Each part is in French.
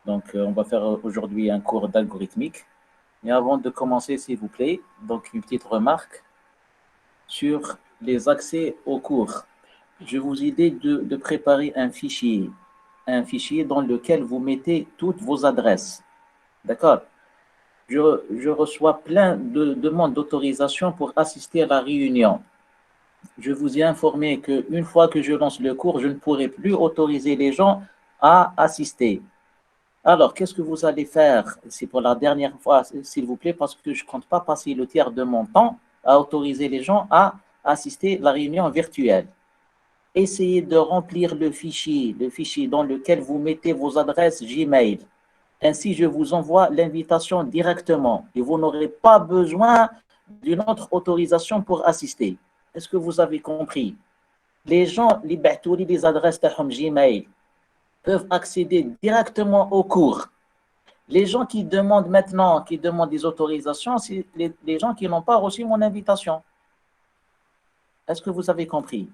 Donc, on va faire aujourd'hui un cours d'algorithmique. Mais avant de commencer, s'il vous plaît, donc une petite remarque sur les accès aux cours. Je vous ai dit de préparer un fichier dans lequel vous mettez toutes vos adresses. D'accord? Je reçois plein de demandes d'autorisation pour assister à la réunion. Je vous ai informé qu'une fois que je lance le cours, je ne pourrai plus autoriser les gens à assister. Alors, qu'est-ce que vous allez faire? C'est pour la dernière fois, s'il vous plaît, parce que je ne compte pas passer le tiers de mon temps à autoriser les gens à assister à la réunion virtuelle. Essayez de remplir le fichier dans lequel vous mettez vos adresses Gmail. Ainsi, je vous envoie l'invitation directement et vous n'aurez pas besoin d'une autre autorisation pour assister. Est-ce que vous avez compris? Les gens, les adresses Gmail peuvent accéder directement au cours. Les gens qui demandent maintenant, qui demandent des autorisations, c'est les gens qui n'ont pas reçu mon invitation. Est-ce que vous avez compris?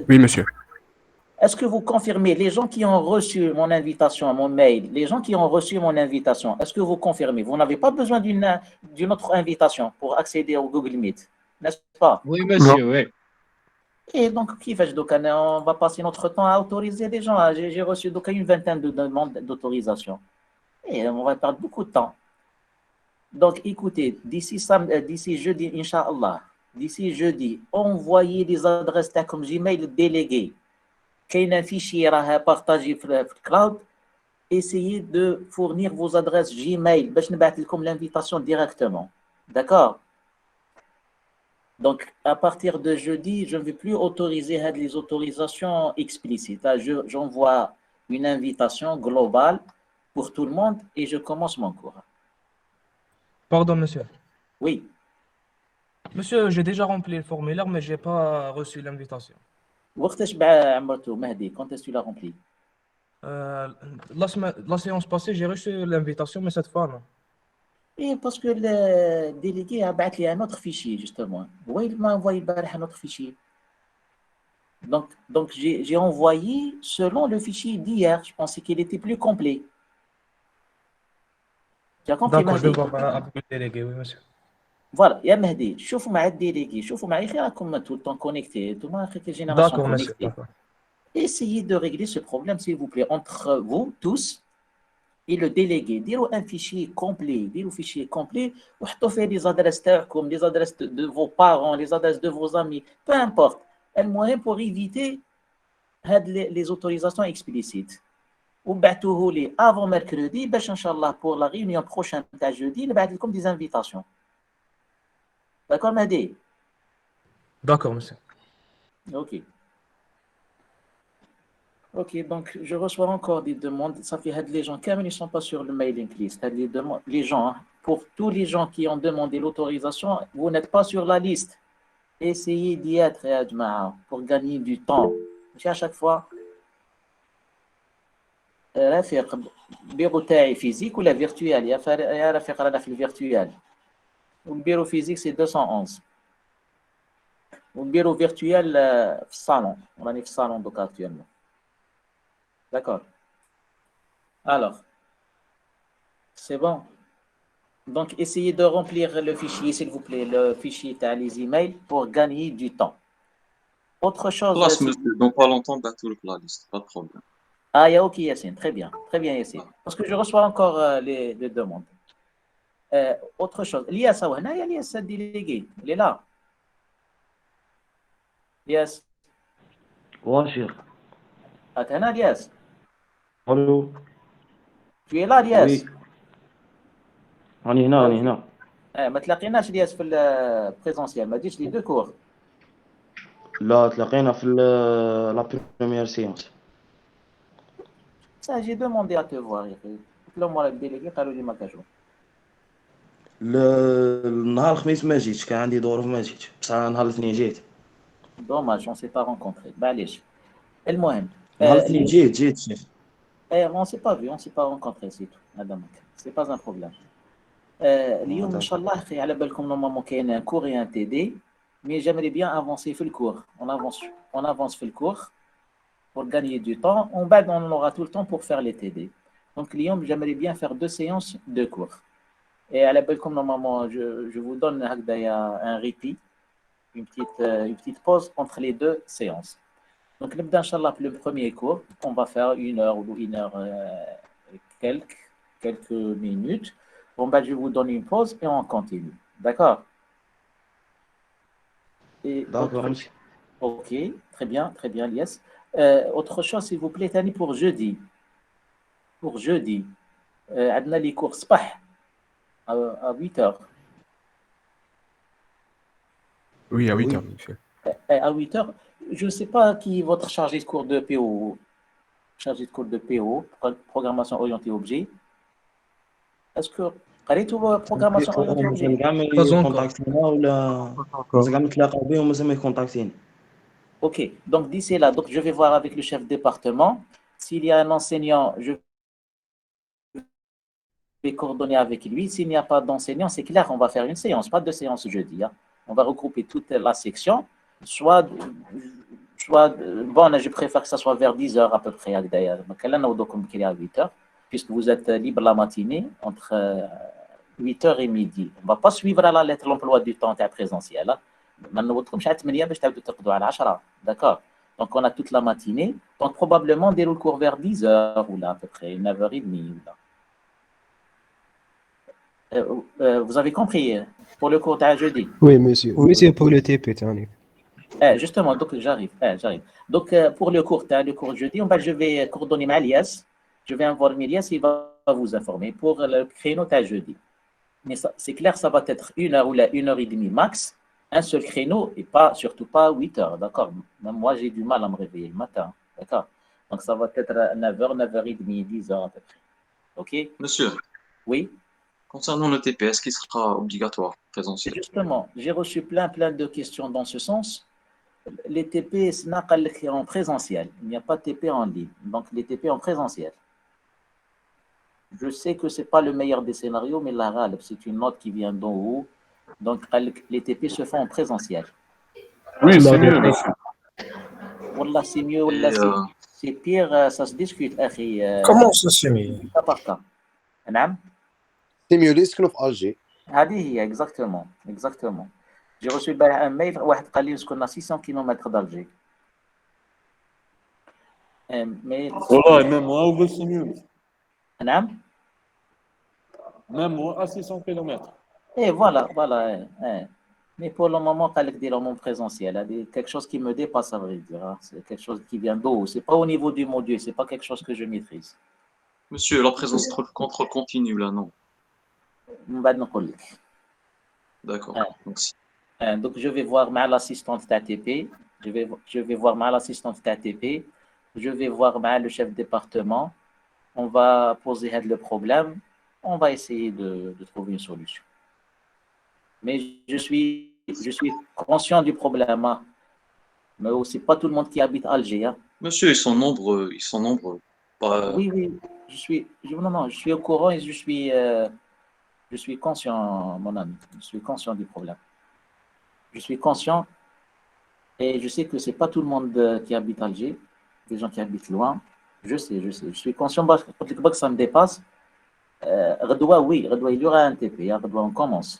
Oui, monsieur. Est-ce que vous confirmez, les gens qui ont reçu mon invitation, mon mail, les gens qui ont reçu mon invitation, est-ce que vous confirmez? Vous n'avez pas besoin d'une autre invitation pour accéder au Google Meet, n'est-ce pas? Oui, Non. monsieur, oui. Et donc, qui fait donc, on va passer notre temps à autoriser des gens. J'ai reçu donc une vingtaine de demandes d'autorisation. Et on va perdre beaucoup de temps. Donc, écoutez, d'ici jeudi, Inch'Allah, d'ici jeudi, envoyez des adresses comme Gmail déléguées. Qu'il y a un fichier à partager sur le cloud, essayez de fournir vos adresses Gmail. Je vais comme l'invitation directement. D'accord? Donc, à partir de jeudi, je ne vais plus autoriser les autorisations explicites. J'envoie une invitation globale pour tout le monde et je commence mon cours. Pardon, monsieur. Oui. Monsieur, j'ai déjà rempli le formulaire, mais je n'ai pas reçu l'invitation. وقتاش بقى عمرته مهدي quand est-ce que tu l'as rempli? La séance passée, j'ai reçu l'invitation, mais cette fois, non. Et parce que le délégué a battu un autre fichier, justement. Oui, il m'a envoyé un autre fichier. Donc j'ai envoyé selon le fichier d'hier. Je pensais qu'il était plus complet. Tu as compris, D'accord, je vais Mahdi? voir avec le délégué, oui, monsieur. Voilà, يا مهدي شوفوا مع الديليغي شوفوا معي خير راكم tout le temps connecté tout le monde est génération D'accord, monsieur. connectée. Essayez de régler ce problème s'il vous plaît entre vous tous et le délégué. Direz un fichier complet, direz un fichier complet وحطوا فيه les adresses تاعكم, les adresses de vos parents, les adresses de vos amis, peu importe. المهم pour éviter les autorisations explicites. وبعتوه لي avant mercredi باش ان شاء الله pour la réunion prochaine تاع jeudi نبعث لكم des invitations. D'accord, Mahdi? D'accord, monsieur. Ok. Ok, donc je reçois encore des demandes. Ça fait que les gens, quand ils ne sont pas sur le mailing list, les gens, pour tous les gens qui ont demandé l'autorisation, vous n'êtes pas sur la liste. Essayez d'y être, ya Jama'a, pour gagner du temps. À chaque fois, رفيق البيرو تاعي فيزيك ولا فيرتوال يا رفيق رانا في الفيرتوال والبيرو فيزيك سي 211 والبيرو فيرتوال في الصالون راني في الصالون دوك اكتويلمون. D'accord. Alors, c'est bon. Donc, essayez de remplir le fichier, s'il vous plaît, le fichier t'as les emails pour gagner du temps. Autre chose, Classe, monsieur, dans pas longtemps, bah, tout la liste, pas de problème. ah, il y a OK, Yassine, très bien, Yassine. Ah. Parce que je reçois encore les demandes. Autre chose, Lias, il y a Lias délégué, il est là. Lias, واشر attends, Lias, الو tu es là, Lias. وي راني هنا OK. راني هنا ما تلاقيناش Lias في البريزونسيال، ما ديش لي دو كور. لا تلاقينا في لا بريمير سيونس Ça, j'ai demandé à te voir, moi le délégué, قالوا لي ما كاجو. النهار الخميس ما جيتش كان عندي ظروف ما جيتش بصح نهار الاثنين جيت Dommage, on ne s'est pas rencontrés. معليش. المهم نهار الاثنين اليوم جيت شيخ on ne s'est pas vu, on ne s'est pas rencontrés, c'est tout. Madame, c'est pas un problème. اليوم ان شاء الله اخي على بالكم نورمالمون كاين ان كور et un TD, mais j'aimerais bien avancer في الكور. On avance في الكور pour gagner du temps. En bas, on aura tout le temps pour faire les TD. Donc, Lyon, j'aimerais bien faire 2 séances de cours. Et à la belle, comme normalement, je vous donne un répit, une petite pause entre les 2 séances. Donc, Inch'Allah, le premier cours, on va faire 1 heure ou 1 heure quelques minutes. Bon, ben, je vous donne une pause et on continue. D'accord? Et D'accord, monsieur. Ok, très bien, Lies. Autre chose, s'il vous plaît, Tani, pour jeudi. Pour jeudi, on a les cours صباح à 8 heures. Oui, à 8 Oui. heures, monsieur. À 8 heures, je ne sais pas qui est votre chargé de cours de PO, chargé de cours de PO, programmation orientée objet. Est-ce que قريتوا programmation orientée objet? مازال كاع ما Pas encore. يكونتاكتينا ولا مازال كاع ما نتلاقاو بهم ومازال ما يكونتاكتينا. Ok, donc d'ici là, donc je vais voir avec le chef de département. S'il y a un enseignant, je vais coordonner avec lui. S'il n'y a pas d'enseignant, c'est clair, on va faire une séance, pas 2 séances jeudi. Hein. On va regrouper toute la section. Bon, je préfère que ça soit vers 10 heures à peu près. D'ailleurs, à 8 heures, puisque vous êtes libre la matinée entre 8 heures et midi. On ne va pas suivre à la lettre l'emploi du temps présentiel. Hein. D'accord. Donc, on a toute la matinée. Donc, probablement, dès le cours vers 10 heures ou là, à peu près 9h30. Vous avez compris pour le cours de jeudi? Oui, monsieur. Oui, c'est pour le TP, Tani. Justement, donc j'arrive. Donc, pour le cours jeudi, je vais coordonner ma Alias. Je vais informer Alias, il va vous informer pour le créneau de jeudi. Mais c'est clair, ça va être 1 heure ou 1h30 max. Un seul créneau et surtout pas 8 heures, d'accord? Même moi, j'ai du mal à me réveiller le matin, d'accord? Donc, ça va être 9h, 9h30, 10h à peu près. OK? Monsieur, Oui? concernant le TPS, qui sera obligatoire, présentiel. Justement, j'ai reçu plein de questions dans ce sens. Les TP, c'est en présentiel. Il n'y a pas de TP en ligne. Donc, les TP en présentiel. Je sais que ce n'est pas le meilleur des scénarios, mais la RAL, c'est une note qui vient d'en haut. Donc, les TP se font en présentiel. Oui, c'est mieux, monsieur. Wallah, c'est mieux, wallah, Et c'est pire, ça se discute, akhi, Comment ça c'est mieux? cas par cas. نعم. C'est mieux يسكنوا في Alger. هذه هي exactement. J'ai reçu un mail واحد قال لي نسكن 600 km d'Alger. Mais والله même moi au c'est mieux. نعم. Même moi à 600 km. Et voilà. Mais pour le moment, قال لك ديرهم en présentiel. C'est quelque chose qui me dépasse, à vrai dire. Hein. C'est quelque chose qui vient d'eau. C'est pas au niveau du module, c'est pas quelque chose que je maîtrise. monsieur, la présence contrôle continu, là, non. من بعد نقول لك. D'accord, merci. Donc, je vais voir l'assistante d'ATP. Je vais voir l'assistante d'ATP. Je vais voir le chef de département. On va poser le problème. On va essayer de trouver une solution. Mais je suis conscient du problème. Hein. Mais c'est pas tout le monde qui habite Alger. Hein. Monsieur, ils sont nombreux, Pas- Oui, je suis au courant et je suis conscient, mon ami. Je suis conscient du problème. Je suis conscient et je sais que c'est pas tout le monde qui habite Alger, des gens qui habitent loin. Je sais. Je suis conscient parce que ça me dépasse. Redoua, oui, Redoua, il y aura un TP. Hein, Redoua, on commence.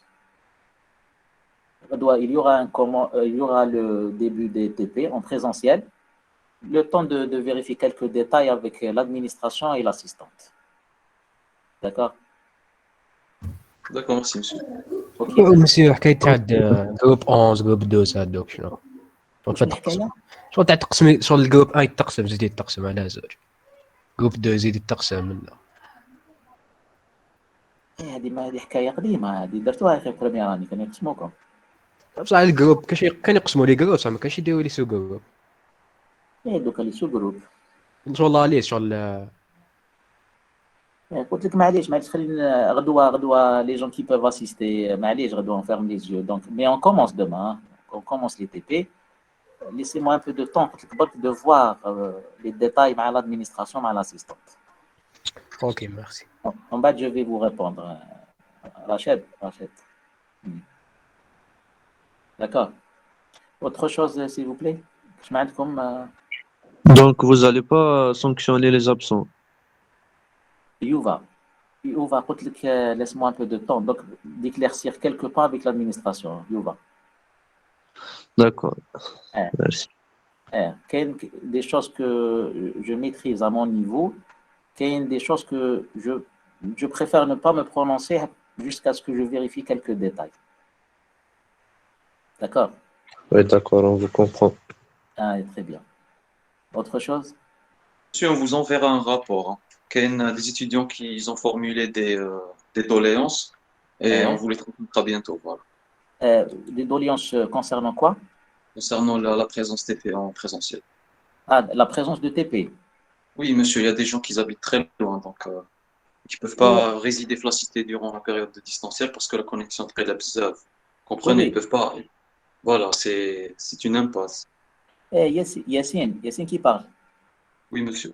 Redoua, il y aura le début des TP en présentiel. Le temps de vérifier quelques détails avec l'administration et l'assistante. D'accord? D'accord, merci, monsieur. Ok. monsieur حكاية تاع جروب 11 جروب 12 هذوك شنو الحكاية؟ شغل تاع تقسم شغل الجروب 1 يتقسم زيد يتقسم على زوج جروب 2 يزيد يتقسم منه هذه حكاية قديمة هذه درتوها في البريمير راني كانوا يقسموكم. بصح الجروب كان يقسموا لي جروب ما كانش يديروا لي سو جروب دوكا لي سو جروب. شغل ليه شغل قلت لك معليش خلينا غدوة les gens qui peuvent assister معليش غدوة on ferme les yeux donc mais on commence demain on commence les TP laissez-moi un peu de temps قلت لك برك de voir les détails مع l'administration مع l'assistante. اوكي ميرسي En bas je vais vous répondre Rachid. D'accord. Autre chose s'il vous plaît je معكم Donc, vous n'allez pas sanctionner les absents. Youva, Youva, قلت لك, laisse-moi un peu de temps. Donc, d'éclaircir quelque part avec l'administration. Youva. D'accord, Eh, merci. des choses que je maîtrise à mon niveau, des choses que je préfère ne pas me prononcer jusqu'à ce que je vérifie quelques détails. D'accord? Oui, d'accord, on vous comprend. Ah, très bien. Autre chose? Monsieur, on vous enverra un rapport. Hein. Il y a des étudiants qui ont formulé des doléances et on Eh, vous les transmettra bientôt. Voilà. des doléances concernant quoi? Concernant la présence TP en présentiel. Ah, la présence de TP. Oui, monsieur, il y a des gens qui habitent très loin, donc qui ne peuvent Oui, pas résider flacité durant la période de distanciel parce que la connexion est très absorbe. oui, Comprenez, ils oui. peuvent pas. Voilà, c'est une impasse. Yassine qui parle. Oui, monsieur.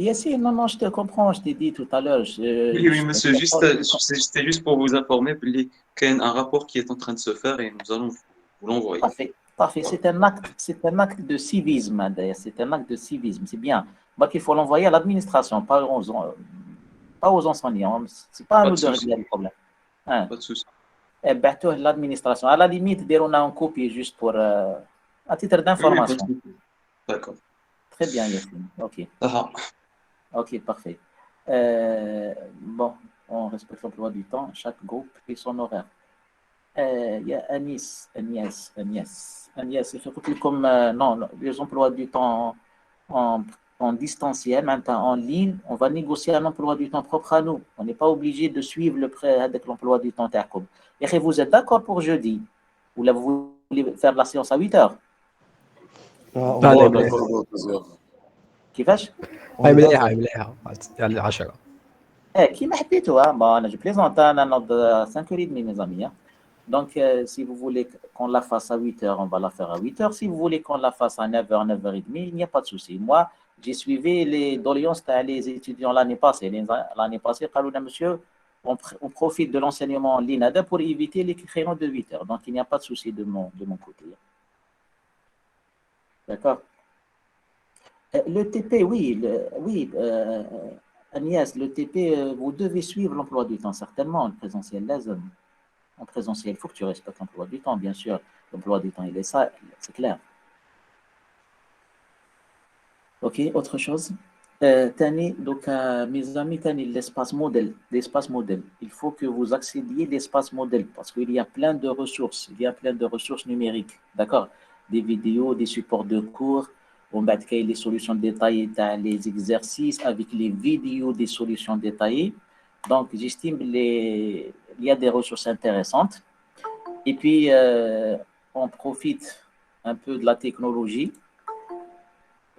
Yassine, non, non, je te comprends, je t'ai dit tout à l'heure. Oui, oui, monsieur, c'était juste pour vous informer qu'il y a un rapport qui est en train de se faire et nous allons vous l'envoyer. Parfait, parfait. C'est un acte de civisme, d'ailleurs. C'est un acte de civisme, c'est bien. Donc, il faut l'envoyer à l'administration, pas aux enseignants. C'est pas à Pas nous de de souci, régler le problème. Hein. pas de souci. Eh ben, toi, l'administration. À la limite, on a une copie juste pour, à titre Oui, oui, pas de d'information. souci. D'accord. Très bien, Yassine. OK. Ah, OK, parfait. Bon, on respecte l'emploi du temps. Chaque groupe et son horaire. Il y a Agnès, il faut que comme non, les emplois du temps en distanciel, maintenant en ligne, on va négocier un emploi du temps propre à nous. On n'est pas obligé de suivre le prêt avec l'emploi du temps تاعكم. Et vous êtes d'accord pour jeudi? Ou là, vous voulez faire la séance à 8 heures? on هذا Ouais, va مليح. d'accord, bon, plaisir. كيفاش؟ on هاي est مليحة d'accord. هاي مليحة على 10. كيما حبيتوا bon, je plaisante, انا نوض 5h30 mes amis. Donc, si vous voulez qu'on la fasse à 8 heures, on va la faire à 8 heures. Si vous voulez qu'on la fasse à 9 heures, 9h30, il n'y a pas de souci. Moi, j'ai suivi les doléances des étudiants l'année passée. L'année passée, Kalouna, monsieur, on profite de l'enseignement en ligne pour éviter les créneaux de 8 heures. Donc, il n'y a pas de souci de mon côté. D'accord? Le TP, oui, oui, Agnès, le TP, vous devez suivre l'emploi du temps, certainement, en présentiel. En présentiel, il faut que tu respectes l'emploi du temps, bien sûr. L'emploi du temps, il est ça, c'est clair. Ok, autre chose. Tani, donc, mes amis, Tani, l'espace modèle. Il faut que vous accédiez à l'espace modèle parce qu'il y a plein de ressources. Il y a plein de ressources numériques. D'accord? Des vidéos, des supports de cours. On va créer les solutions détaillées, les exercices avec les vidéos des solutions détaillées. Donc, j'estime il y a des ressources intéressantes. Et puis, on profite un peu de la technologie.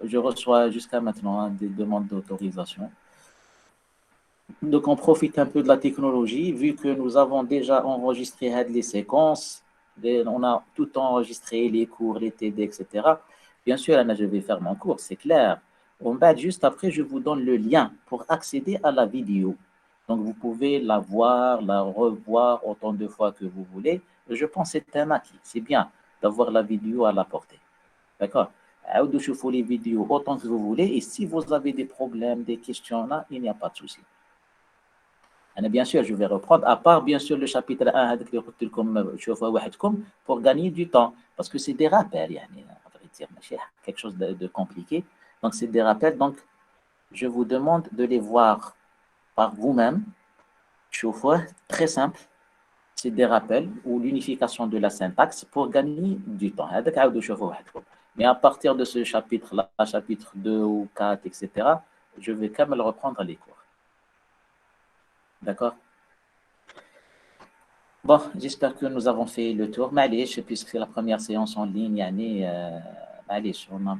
Je reçois jusqu'à maintenant des demandes d'autorisation. Donc, on profite un peu de la technologie, vu que nous avons déjà enregistré les séquences, on a tout enregistré, les cours, les TD, etc. Bien sûr, Anna, je vais faire mon cours, c'est clair. Juste après, je vous donne le lien pour accéder à la vidéo. Donc, vous pouvez la voir, la revoir autant de fois que vous voulez. Je pense que c'est un acquis. C'est bien d'avoir la vidéo à la portée. D'accord? Chauffer les vidéos autant que vous voulez. Et si vous avez des problèmes, des questions là, il n'y a pas de souci. Bien sûr, je vais reprendre, à part bien sûr le chapitre 1 pour gagner du temps. Parce que c'est des rappels, à vrai dire, quelque chose de compliqué. Donc, c'est des rappels. Donc, je vous demande de les voir par vous-même. Très simple. C'est des rappels ou l'unification de la syntaxe pour gagner du temps. Mais à partir de ce chapitre-là, chapitre 2 ou 4, etc., je vais quand même reprendre les cours. D'accord? Bon, j'espère que nous avons fait le tour. Malish, puisque c'est la première séance en ligne, Malish, on a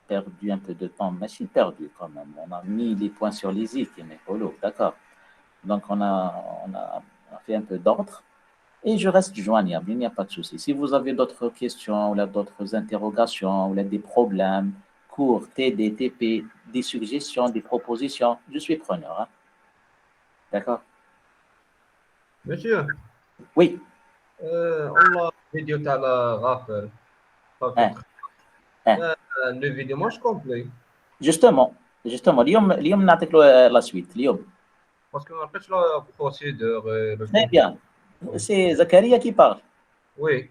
perdu un peu de temps. Mais c'est perdu quand même. On a mis les points sur les i, mais d'accord. Donc, on a fait un peu d'ordre. Et je reste joignable, il n'y a pas de souci. Si vous avez d'autres questions, ou d'autres interrogations, ou des problèmes, cours, TD, TP, des suggestions, des propositions, je suis preneur. Hein. D'accord? Monsieur, Oui. والله الفيديو تاع غافر Hein, hein. le vidéo match complet. Justement, اليوم نعطيك la suite اليوم. Parce que en fait, la procédure. Très bien. C'est Zakaria qui parle. Oui.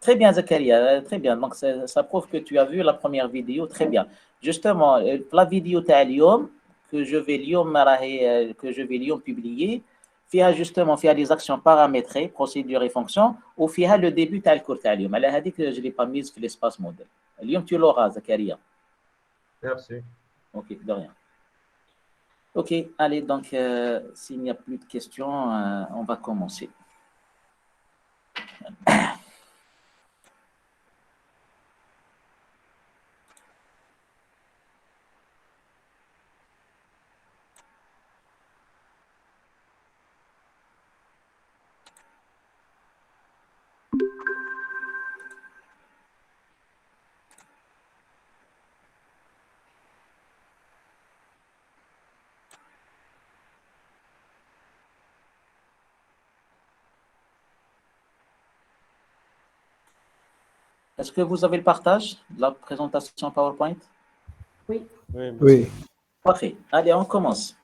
Très bien, Zakaria. Très bien. Donc, ça prouve que tu as vu la première vidéo. Très bien. Justement, la vidéo اليوم que je vais اليوم publier, justement, des actions paramétrées, procédures et fonctions, ou le début تاع الكور تاع اليوم. على هذيك je l'ai pas mise في l'espace modèle. اليوم tu l'auras, Zakaria. Merci. Ok, de rien. Ok, allez, donc, s'il n'y a plus de questions, on va commencer. Est-ce que vous avez le partage de la présentation PowerPoint? Oui. Oui. Parfait. Allez, on commence.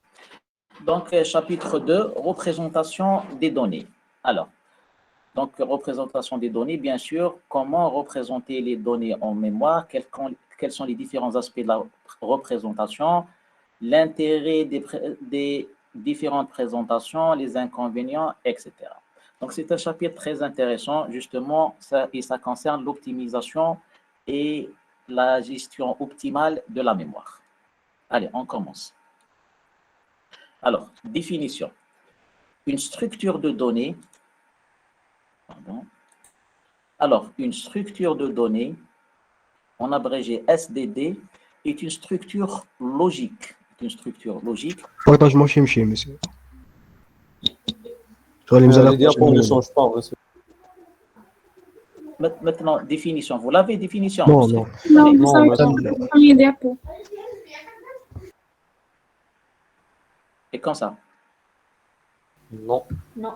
Donc, chapitre 2, représentation des données. Alors, donc, représentation des données, bien sûr, comment représenter les données en mémoire, quels sont les différents aspects de la représentation, l'intérêt des différentes présentations, les inconvénients, etc. Donc, c'est un chapitre très intéressant, justement, et ça concerne l'optimisation et la gestion optimale de la mémoire. Allez, on commence. Alors, définition. Une structure de données. Pardon. Alors, une structure de données, en abrégé SDD, est une structure logique. Une structure logique. Partage ماشي يمشي monsieur. Les diapos ne changent pas. Maintenant, définition. Vous l'avez, définition? Non, non. Non, vous avez le premier diapo. Et comme ça? Non. Non.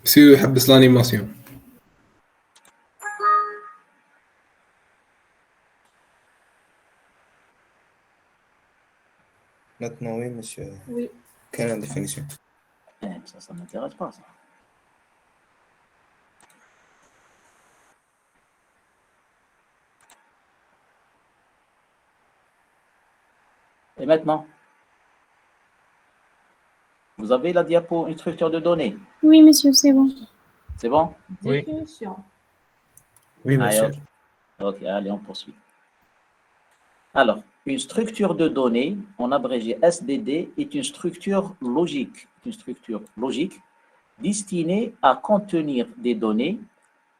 Monsieur يحبس l'animation. Maintenant, oui, monsieur. Oui. Quelle est la définition? Ça ne m'intéresse pas, ça. Et maintenant? Vous avez la diapo, une structure de données? Oui, monsieur, c'est bon. C'est bon? Oui. Définition. Oui, monsieur. Allez, ok, allez, on poursuit. Alors, une structure de données, en abrégé SDD, est une structure logique. Une structure logique destinée à contenir des données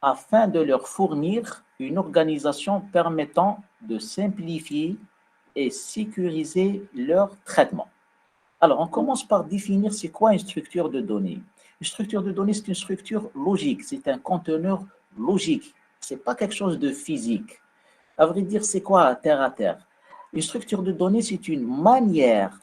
afin de leur fournir une organisation permettant de simplifier et sécuriser leur traitement. Alors, on commence par définir c'est quoi une structure de données. Une structure de données, c'est une structure logique, c'est un conteneur logique. Ce n'est pas quelque chose de physique. À vrai dire, c'est quoi terre à terre? Une structure de données, c'est une manière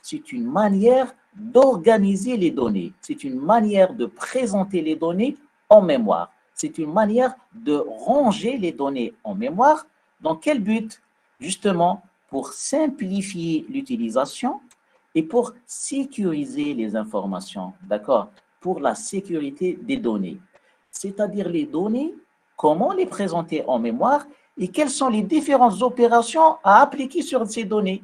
d'organiser les données. C'est une manière de présenter les données en mémoire. C'est une manière de ranger les données en mémoire. Dans quel but? Justement, pour simplifier l'utilisation et pour sécuriser les informations, d'accord? Pour la sécurité des données. C'est-à-dire les données, comment les présenter en mémoire et quelles sont les différentes opérations à appliquer sur ces données.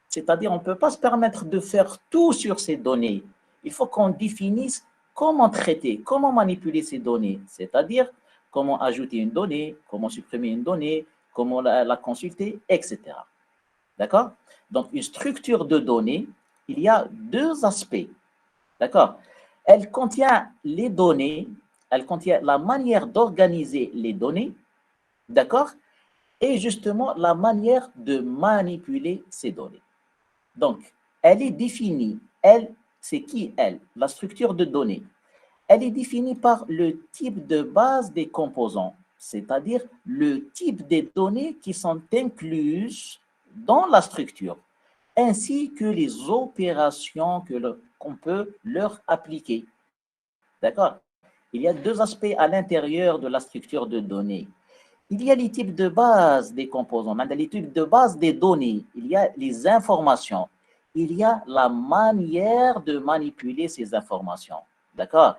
C'est-à-dire, on ne peut pas se permettre de faire tout sur ces données. Il faut qu'on définisse comment traiter, comment manipuler ces données. C'est-à-dire, comment ajouter une donnée, comment supprimer une donnée, comment la consulter, etc. D'accord? Donc, une structure de données, il y a deux aspects. D'accord? Elle contient les données, elle contient la manière d'organiser les données, d'accord? Et justement, la manière de manipuler ces données. Donc, elle est définie, c'est qui elle? La structure de données. Elle est définie par le type de base des composants, c'est-à-dire le type des données qui sont incluses dans la structure, ainsi que les opérations qu'on peut leur appliquer. D'accord? Il y a deux aspects à l'intérieur de la structure de données. il y a les types de base des composants, les types de base des données, il y a les informations, il y a la manière de manipuler ces informations. D'accord?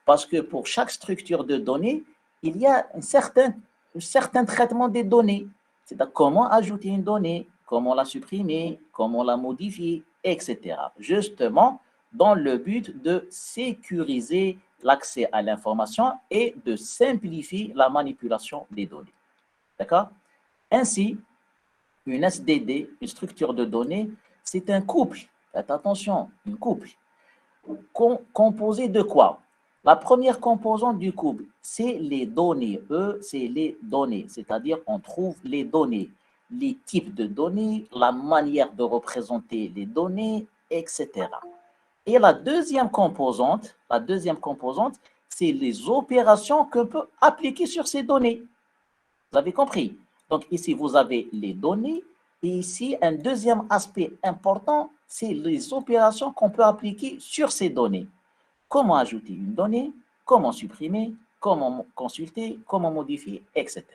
Parce que pour chaque structure de données, il y a un certain traitement des données. C'est-à-dire comment ajouter une donnée, comment la supprimer, comment la modifier, etc. Justement, dans le but de sécuriser l'accès à l'information et de simplifier la manipulation des données. D'accord? Ainsi, une SDD, une structure de données, c'est un couple. Faites attention, un couple. Composé de quoi? La première composante du couple, c'est les données. C'est les données, c'est-à-dire on trouve les données, les types de données, la manière de représenter les données, etc. Et la deuxième composante, c'est les opérations qu'on peut appliquer sur ces données. Vous avez compris? Donc ici, vous avez les données. Et ici, un deuxième aspect important, c'est les opérations qu'on peut appliquer sur ces données. Comment ajouter une donnée, comment supprimer, comment consulter, comment modifier, etc.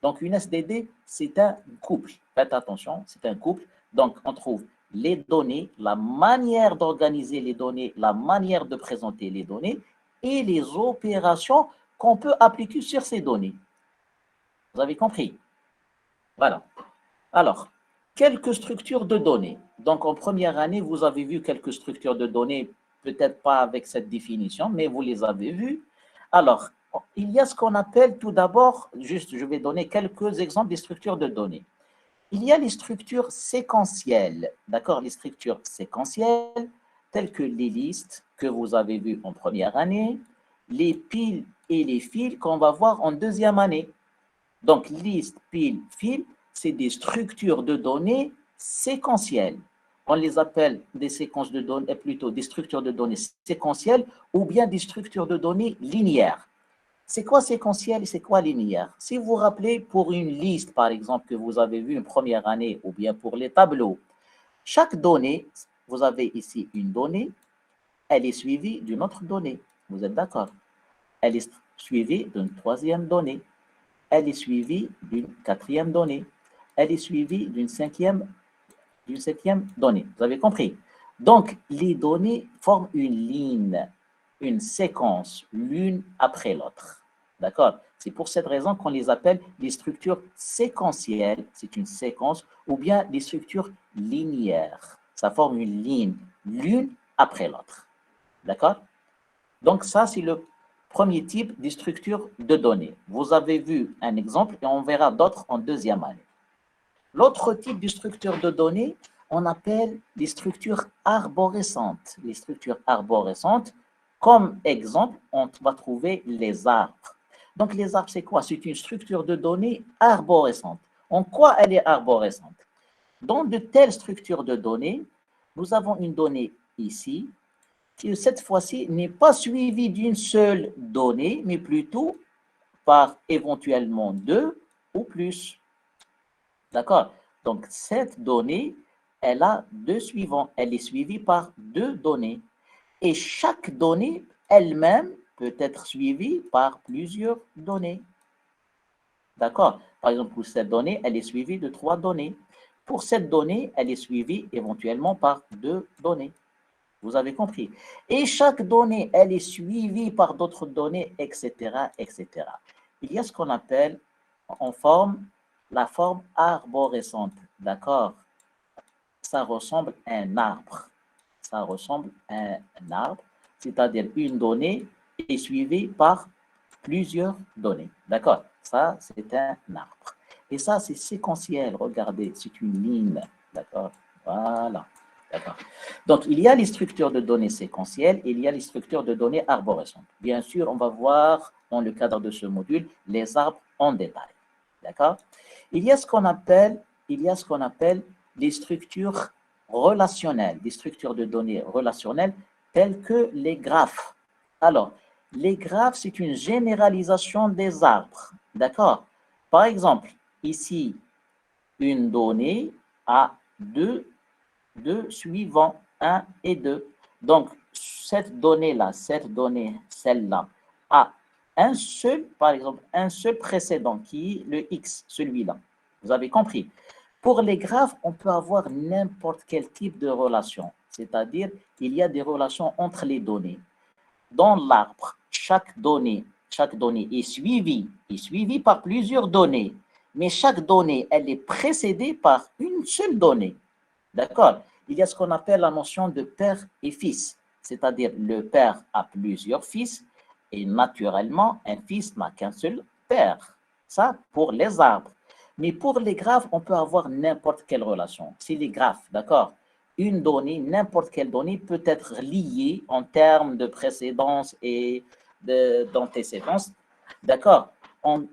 Donc, une SDD, c'est un couple. Faites attention, c'est un couple. Donc, on trouve les données, la manière d'organiser les données, la manière de présenter les données et les opérations qu'on peut appliquer sur ces données. Vous avez compris? Voilà. Alors, quelques structures de données. Donc, en première année, vous avez vu quelques structures de données, peut-être pas avec cette définition, mais vous les avez vues. Alors, il y a ce qu'on appelle tout d'abord, juste je vais donner quelques exemples des structures de données. Il y a les structures séquentielles, d'accord? Les structures séquentielles, telles que les listes que vous avez vues en première année, les piles et les fils qu'on va voir en deuxième année. Donc, liste, pile, fil, c'est des structures de données séquentielles. On les appelle des séquences de données, plutôt des structures de données séquentielles ou bien des structures de données linéaires. C'est quoi séquentiel et c'est quoi linéaire? Si vous vous rappelez, pour une liste, par exemple, que vous avez vue une première année ou bien pour les tableaux, chaque donnée, vous avez ici une donnée, elle est suivie d'une autre donnée. Vous êtes d'accord? Elle est suivie d'une troisième donnée. Elle est suivie d'une quatrième donnée. Elle est suivie d'une septième donnée. Vous avez compris? Donc, les données forment une ligne, une séquence, l'une après l'autre. D'accord? C'est pour cette raison qu'on les appelle les structures séquentielles, c'est une séquence, ou bien des structures linéaires. Ça forme une ligne, l'une après l'autre. D'accord? Donc, ça, c'est le premier type de structure de données. Vous avez vu un exemple et on verra d'autres en deuxième année. L'autre type de structure de données, on appelle les structures arborescentes. Les structures arborescentes, comme exemple, on va trouver les arbres. Donc, les arbres, c'est quoi? C'est une structure de données arborescente. En quoi elle est arborescente? Dans de telles structures de données, nous avons une donnée ici, qui cette fois-ci n'est pas suivie d'une seule donnée, mais plutôt par éventuellement deux ou plus. D'accord? Donc, cette donnée, elle a deux suivants. Elle est suivie par deux données. Et chaque donnée elle-même peut être suivie par plusieurs données. D'accord? Par exemple, pour cette donnée, elle est suivie de 3 données. Pour cette donnée, elle est suivie éventuellement par 2 données. Vous avez compris? Et chaque donnée, elle est suivie par d'autres données, etc., etc. Il y a ce qu'on appelle la forme arborescente. D'accord? Ça ressemble à un arbre. Ça ressemble à un arbre, c'est-à-dire une donnée est suivie par plusieurs données. D'accord? Ça, c'est un arbre. Et ça, c'est séquentiel. Regardez, c'est une ligne. D'accord? Voilà. D'accord. Donc, il y a les structures de données séquentielles et il y a les structures de données arborescentes. Bien sûr, on va voir dans le cadre de ce module les arbres en détail. D'accord? Il y a ce qu'on appelle les structures relationnelles, des structures de données relationnelles telles que les graphes. Alors, les graphes, c'est une généralisation des arbres. D'accord? Par exemple, ici, une donnée a deux suivants, 1 et 2. Donc, cette donnée-là, celle-là, a un seul, par exemple, un seul précédent qui est le x, celui-là. Vous avez compris? Pour les graphes, on peut avoir n'importe quel type de relation, c'est-à-dire qu'il y a des relations entre les données. Dans l'arbre, chaque donnée est suivie par plusieurs données, mais chaque donnée, elle est précédée par une seule donnée. D'accord? Il y a ce qu'on appelle la notion de père et fils, c'est-à-dire le père a plusieurs fils et naturellement, un fils n'a qu'un seul père. Ça, pour les arbres. Mais pour les graphes, on peut avoir n'importe quelle relation. C'est les graphes, d'accord? Une donnée, n'importe quelle donnée peut être liée en termes de précédence et d'antécédence, d'accord? On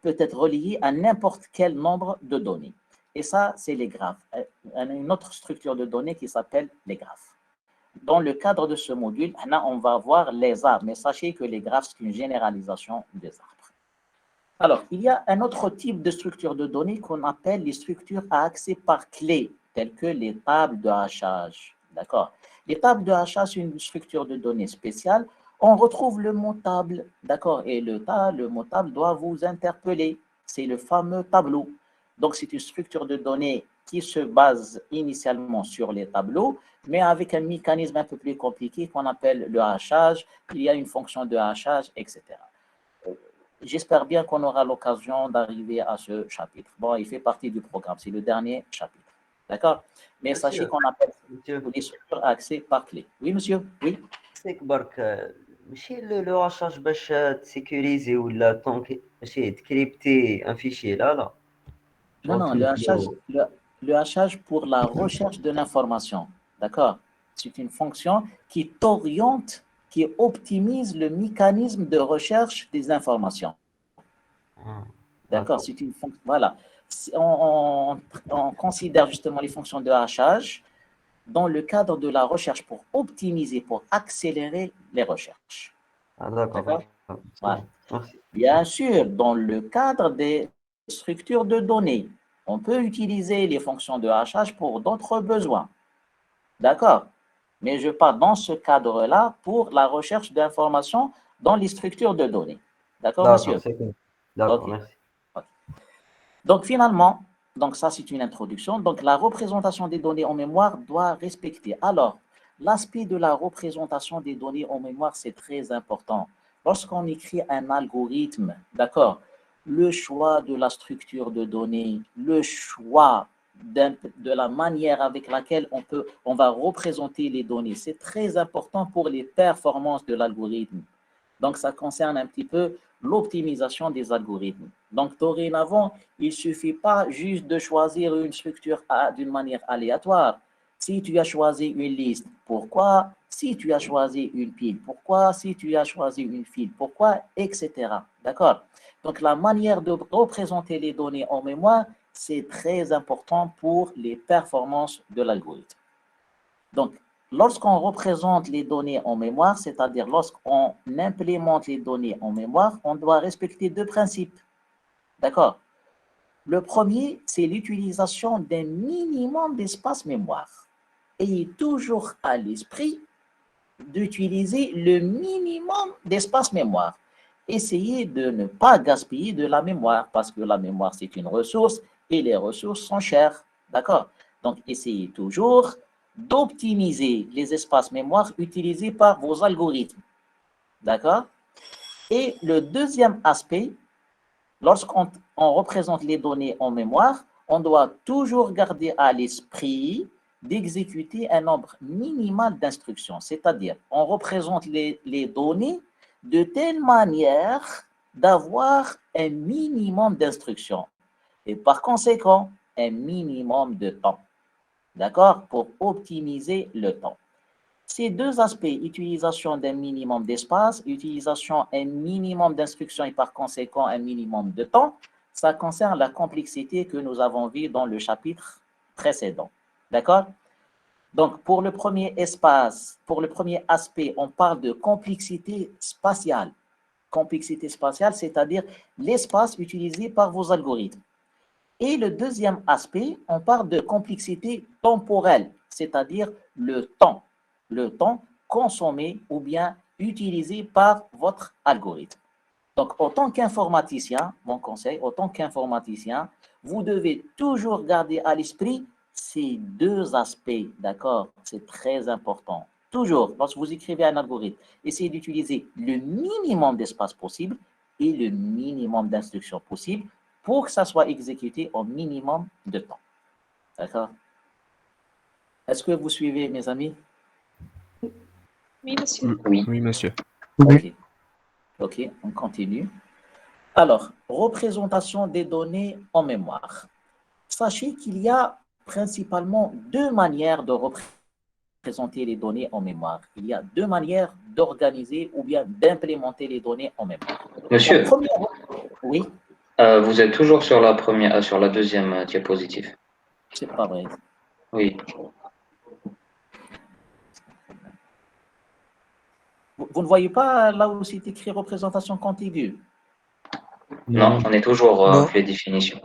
peut être relié à n'importe quel nombre de données. Et ça, c'est les graphes. Une autre structure de données qui s'appelle les graphes. Dans le cadre de ce module, on va voir les arbres, mais sachez que les graphes, c'est une généralisation des arbres. Alors, il y a un autre type de structure de données qu'on appelle les structures à accès par clé, telles que les tables de hachage. D'accord? Les tables de hachage, c'est une structure de données spéciale. On retrouve le mot table, d'accord? Et le mot table doit vous interpeller. C'est le fameux tableau. Donc, c'est une structure de données qui se base initialement sur les tableaux, mais avec un mécanisme un peu plus compliqué qu'on appelle le hachage. Il y a une fonction de hachage, etc. J'espère bien qu'on aura l'occasion d'arriver à ce chapitre. Bon, il fait partie du programme, c'est le dernier chapitre. D'accord? Mais Monsieur, sachez qu'on appelle monsieur, les structures à accès par clé. Oui, monsieur? Oui? c'est برك ماشي le hachage باش تسيكوريزي ولا ماشي تكريبتي un fichier là. Non, non, le hachage pour la recherche de l'information. D'accord? C'est une fonction qui t'oriente, qui optimise le mécanisme de recherche des informations. D'accord? C'est une fonction. Voilà. On considère justement les fonctions de hachage dans le cadre de la recherche pour optimiser, pour accélérer les recherches. D'accord. Voilà. Merci. Bien sûr, dans le cadre des structures de données, on peut utiliser les fonctions de hachage pour d'autres besoins. D'accord? Mais je parle dans ce cadre-là pour la recherche d'informations dans les structures de données. D'accord, monsieur? D'accord, Okay. merci. Okay. Donc, finalement, donc ça, c'est une introduction. Donc, la représentation des données en mémoire doit respecter. Alors, l'aspect de la représentation des données en mémoire, c'est très important. Lorsqu'on écrit un algorithme, d'accord, le choix de la structure de données, le choix de la manière avec laquelle on va représenter les données, c'est très important pour les performances de l'algorithme. Donc, ça concerne un petit peu l'optimisation des algorithmes. Donc, dorénavant, il ne suffit pas juste de choisir une structure d'une manière aléatoire. Si tu as choisi une liste, pourquoi? Si tu as choisi une pile, pourquoi? Si tu as choisi une file, pourquoi? Etc. D'accord? Donc, la manière de représenter les données en mémoire, c'est très important pour les performances de l'algorithme. Donc, lorsqu'on représente les données en mémoire, c'est-à-dire lorsqu'on implémente les données en mémoire, on doit respecter deux principes. D'accord? Le premier, c'est l'utilisation d'un minimum d'espace mémoire. Ayez toujours à l'esprit d'utiliser le minimum d'espace mémoire. Essayez de ne pas gaspiller de la mémoire parce que la mémoire, c'est une ressource et les ressources sont chères. D'accord? Donc, essayez toujours d'optimiser les espaces mémoire utilisés par vos algorithmes. D'accord? Et le deuxième aspect, lorsqu'on représente les données en mémoire, on doit toujours garder à l'esprit d'exécuter un nombre minimal d'instructions. C'est-à-dire, on représente les données de telle manière d'avoir un minimum d'instructions. Et par conséquent, un minimum de temps. D'accord? Pour optimiser le temps. Ces deux aspects, utilisation d'un minimum d'espace, utilisation d'un minimum d'instructions et par conséquent un minimum de temps, ça concerne la complexité que nous avons vue dans le chapitre précédent. D'accord? Donc, pour le premier aspect, on parle de complexité spatiale. Complexité spatiale, c'est-à-dire l'espace utilisé par vos algorithmes. Et le deuxième aspect, on parle de complexité temporelle, c'est-à-dire le temps consommé ou bien utilisé par votre algorithme. Donc, en tant qu'informaticien, mon conseil, en tant qu'informaticien, vous devez toujours garder à l'esprit ces deux aspects, d'accord? C'est très important. Toujours, lorsque vous écrivez un algorithme, essayez d'utiliser le minimum d'espace possible et le minimum d'instructions possible pour que ça soit exécuté au minimum de temps. D'accord? Est-ce que vous suivez, mes amis? Oui, monsieur. Oui, monsieur. Ok. Ok, on continue. Alors, représentation des données en mémoire. Sachez qu'il y a principalement deux manières de représenter les données en mémoire. Il y a deux manières d'organiser ou bien d'implémenter les données en mémoire. Monsieur, Oui, vous êtes toujours sur la première, sur la deuxième diapositive. c'est pas vrai. Oui. Vous ne voyez pas là où c'est écrit représentation contiguë? Non, on est toujours Non. les définitions.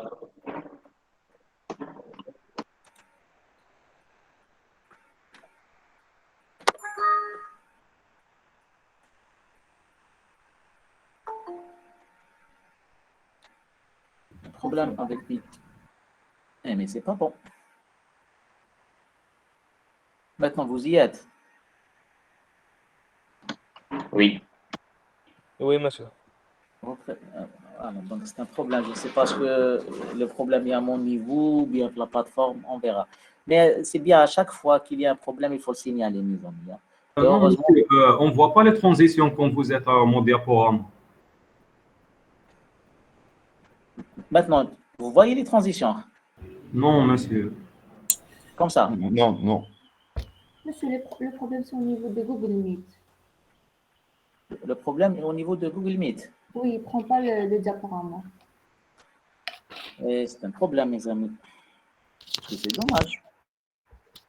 Problème avec lui. Eh, mais c'est pas bon. Maintenant, vous y êtes. Oui. Oui, monsieur. Donc c'est un problème. Je ne sais pas ce que le problème est à mon niveau ou bien la plateforme, on verra. Mais c'est bien, à chaque fois qu'il y a un problème, il faut le signaler, mes amis. Et Non, heureusement, monsieur, on ne voit pas les transitions quand vous êtes à mon diaporama. maintenant, vous voyez les transitions, Non, monsieur. comme ça. Non, non. Monsieur, le problème, c'est au niveau de Google Meet. Le problème est au niveau de Google Meet. Oui, il ne prend pas le diaporama. Et c'est un problème, mes amis. C'est dommage.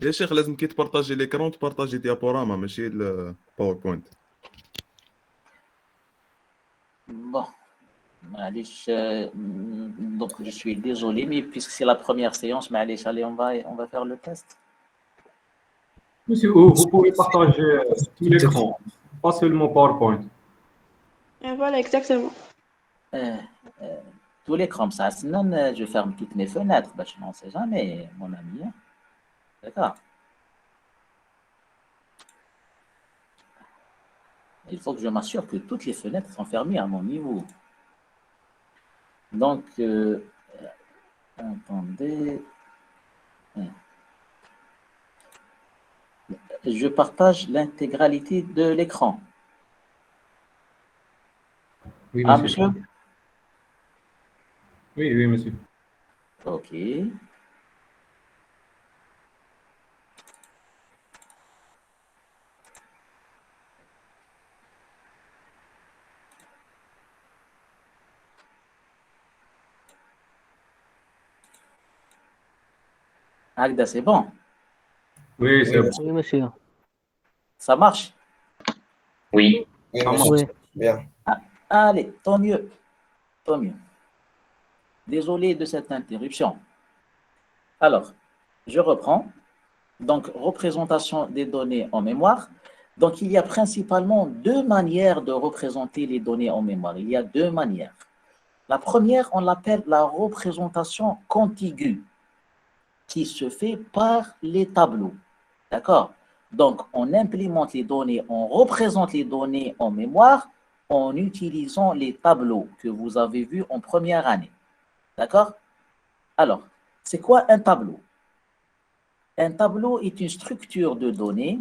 يا شيخ لازم كي تبارطاجي ليكرون تبارطاجي ديابوراما ماشي الباوربوينت. Bon, معليش, donc je suis désolé, mais puisque c'est la première séance, معليش, allez, on va faire le test. Monsieur, vous pouvez partager tout l'écran, pas seulement PowerPoint. Voilà, exactement. Tous l'écran, ça, sinon je ferme toutes mes fenêtres. Ben, je n'en sais jamais, mon ami. Hein. D'accord. Il faut que je m'assure que toutes les fenêtres sont fermées à mon niveau. Donc, attendez. Je partage l'intégralité de l'écran. Oui, Ah, monsieur. monsieur? Oui, oui, monsieur. Ok. Agda, c'est bon? Oui, c'est bon. Oui, monsieur. Ça marche? Oui. Ça marche. Oui. Bien. Allez, tant mieux. Tant mieux. Désolé de cette interruption. Alors, je reprends. Donc, représentation des données en mémoire. Donc, il y a principalement deux manières de représenter les données en mémoire. Il y a deux manières. La première, on l'appelle la représentation contiguë, qui se fait par les tableaux. D'accord? Donc, on implémente les données, on représente les données en mémoire en utilisant les tableaux que vous avez vus en première année. D'accord? Alors, c'est quoi un tableau? Un tableau est une structure de données.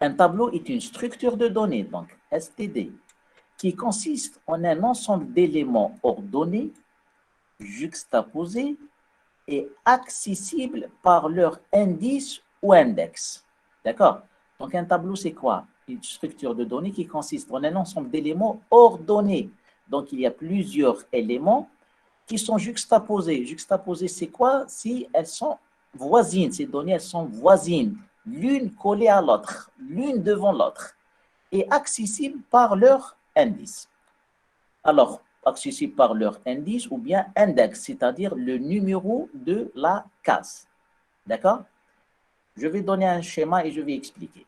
Un tableau est une structure de données, donc STD, qui consiste en un ensemble d'éléments ordonnés, juxtaposés et accessibles par leur indice ou index. D'accord? Donc un tableau, c'est quoi? Une structure de données qui consiste en un ensemble d'éléments ordonnés. Donc il y a plusieurs éléments qui sont juxtaposés. Juxtaposés, c'est quoi? Si elles sont voisines, ces données, elles sont voisines, l'une collée à l'autre, l'une devant l'autre, et accessibles par leur indice. Alors, accessibles par leur indice ou bien index, c'est-à-dire le numéro de la case. D'accord? Je vais donner un schéma et je vais expliquer.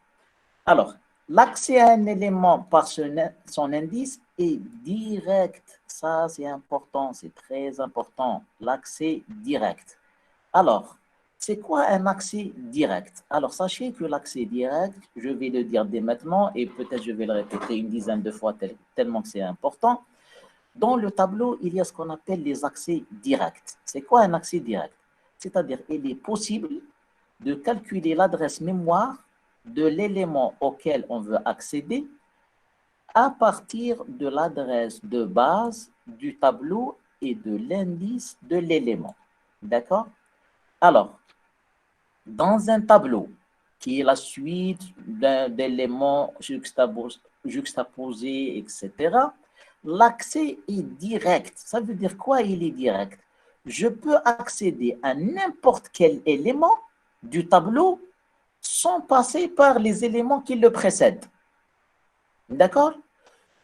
Alors, L'accès à un élément par son indice est direct. Ça, c'est important, c'est très important. L'accès direct. Alors, c'est quoi un accès direct? Alors, sachez que l'accès direct, je vais le dire dès maintenant et peut-être je vais le répéter une dizaine de fois tellement que c'est important. Dans le tableau, il y a ce qu'on appelle les accès directs. C'est quoi un accès direct? C'est-à-dire, il est possible de calculer l'adresse mémoire de l'élément auquel on veut accéder à partir de l'adresse de base du tableau et de l'indice de l'élément. D'accord? Alors, dans un tableau qui est la suite d'éléments juxtaposés, etc., l'accès est direct. Ça veut dire quoi, il est direct? Je peux accéder à n'importe quel élément du tableau sans passer par les éléments qui le précèdent. D'accord?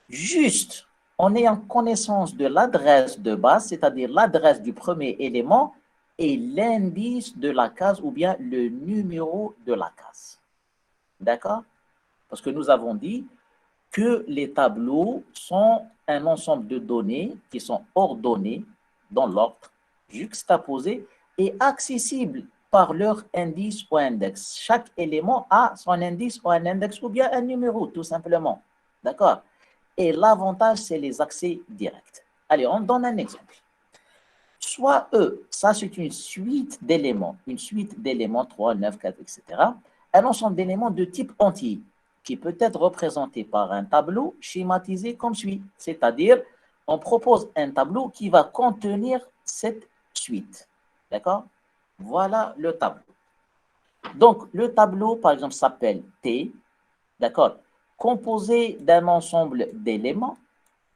Juste en ayant connaissance de l'adresse de base, c'est-à-dire l'adresse du premier élément et l'indice de la case ou bien le numéro de la case. D'accord? Parce que nous avons dit que les tableaux sont un ensemble de données qui sont ordonnées dans l'ordre, juxtaposées et accessibles par leur indice ou index. Chaque élément a son indice ou un index ou bien un numéro, tout simplement. D'accord? Et l'avantage, c'est les accès directs. Allez, on donne un exemple. Soit E, ça c'est une suite d'éléments 3, 9, 4, etc. Un ensemble d'éléments de type entier qui peut être représenté par un tableau schématisé comme suit. C'est-à-dire, on propose un tableau qui va contenir cette suite. D'accord? Voilà le tableau. Donc, le tableau, par exemple, s'appelle T, d'accord, composé d'un ensemble d'éléments.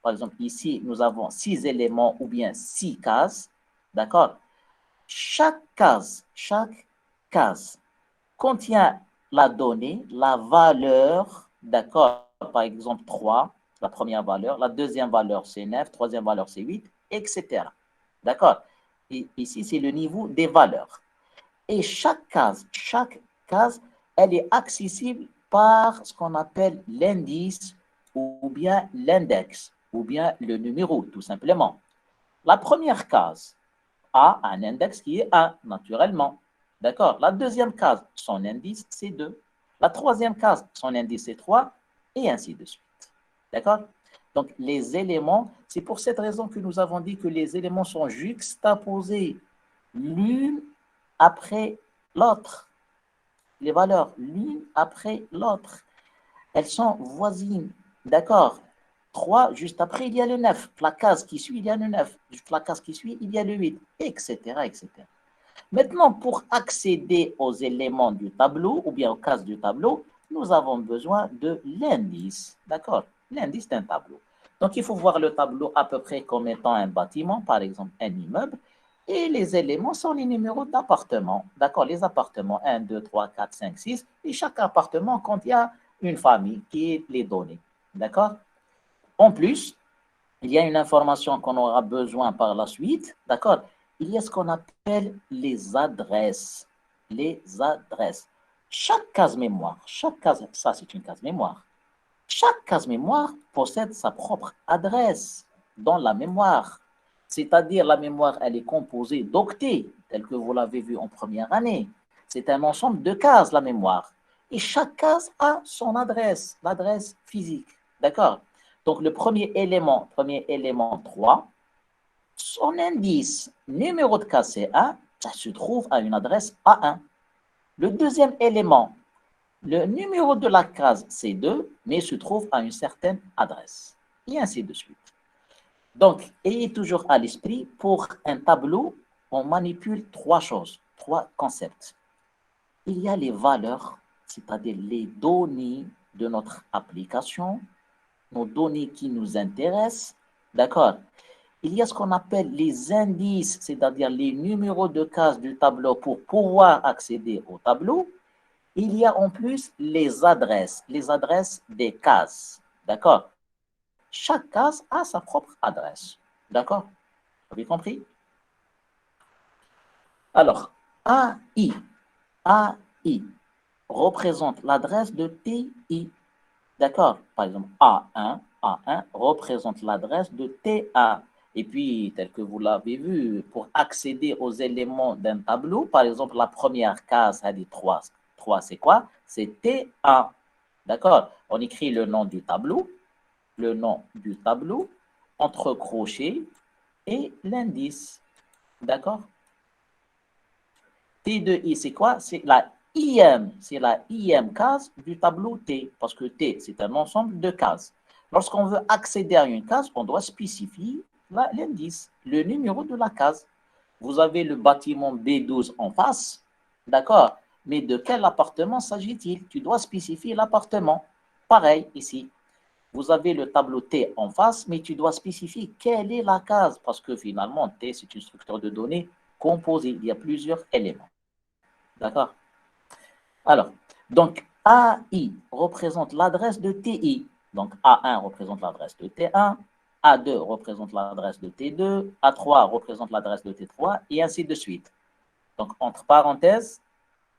Par exemple, ici, nous avons 6 éléments ou bien 6 cases, d'accord? Chaque case contient la donnée, la valeur, d'accord, par exemple 3, la première valeur, la deuxième valeur c'est 9, troisième valeur c'est 8, etc. D'accord? Et ici, c'est le niveau des valeurs. Et chaque case, elle est accessible par ce qu'on appelle l'indice ou bien l'index ou bien le numéro, tout simplement. La première case a un index qui est 1, naturellement. D'accord? La deuxième case, son indice, c'est 2. La troisième case, son indice, c'est 3, et ainsi de suite. D'accord? Donc, les éléments, c'est pour cette raison que nous avons dit que les éléments sont juxtaposés l'une après l'autre. Les valeurs, l'une après l'autre. Elles sont voisines. D'accord? 3, juste après, il y a le 9. La case qui suit, il y a le 9. Juste la case qui suit, il y a le 8, etc., etc. Maintenant, pour accéder aux éléments du tableau ou bien aux cases du tableau, nous avons besoin de l'indice. D'accord? L'indice d'un tableau. Donc, il faut voir le tableau à peu près comme étant un bâtiment, par exemple un immeuble, et les éléments sont les numéros d'appartements. D'accord? Les appartements 1, 2, 3, 4, 5, 6, et chaque appartement contient une famille qui est les données. D'accord? En plus, il y a une information qu'on aura besoin par la suite, d'accord? Il y a ce qu'on appelle les adresses. Les adresses. Chaque case mémoire, ça c'est une case mémoire. Chaque case mémoire possède sa propre adresse dans la mémoire. C'est-à-dire la mémoire, elle est composée d'octets, tel que vous l'avez vu en première année. C'est un ensemble de cases, la mémoire. Et chaque case a son adresse, l'adresse physique. D'accord? Donc, le premier élément 3, son indice numéro de case c'est 1, ça se trouve à une adresse A1. Le deuxième élément, le numéro de la case c'est 2, mais se trouve à une certaine adresse. Et ainsi de suite. Donc, ayez toujours à l'esprit, pour un tableau, on manipule 3 choses, 3 concepts. Il y a les valeurs, c'est-à-dire les données de notre application, nos données qui nous intéressent, d'accord? Il y a ce qu'on appelle les indices, c'est-à-dire les numéros de cases du tableau pour pouvoir accéder au tableau. Il y a en plus les adresses des cases, d'accord? Chaque case a sa propre adresse, d'accord? Vous avez compris? Alors, AI représente l'adresse de TI. D'accord? Par exemple, A1 représente l'adresse de T1. Et puis, tel que vous l'avez vu, pour accéder aux éléments d'un tableau, par exemple, la première case a dit 3. 3, c'est quoi? C'est T1. D'accord? On écrit le nom du tableau, entre crochets et l'indice. D'accord? T2I, c'est quoi? C'est la IM case du tableau T, parce que T, c'est un ensemble de cases. Lorsqu'on veut accéder à une case, on doit spécifier l'indice, le numéro de la case. Vous avez le bâtiment B12 en face, d'accord? Mais de quel appartement s'agit-il? Tu dois spécifier l'appartement. Pareil ici. Vous avez le tableau T en face, mais tu dois spécifier quelle est la case, parce que finalement, T, c'est une structure de données composée. Il y a plusieurs éléments. D'accord? Alors, donc AI représente l'adresse de TI. Donc A1 représente l'adresse de T1, A2 représente l'adresse de T2, A3 représente l'adresse de T3, et ainsi de suite. Donc, entre parenthèses,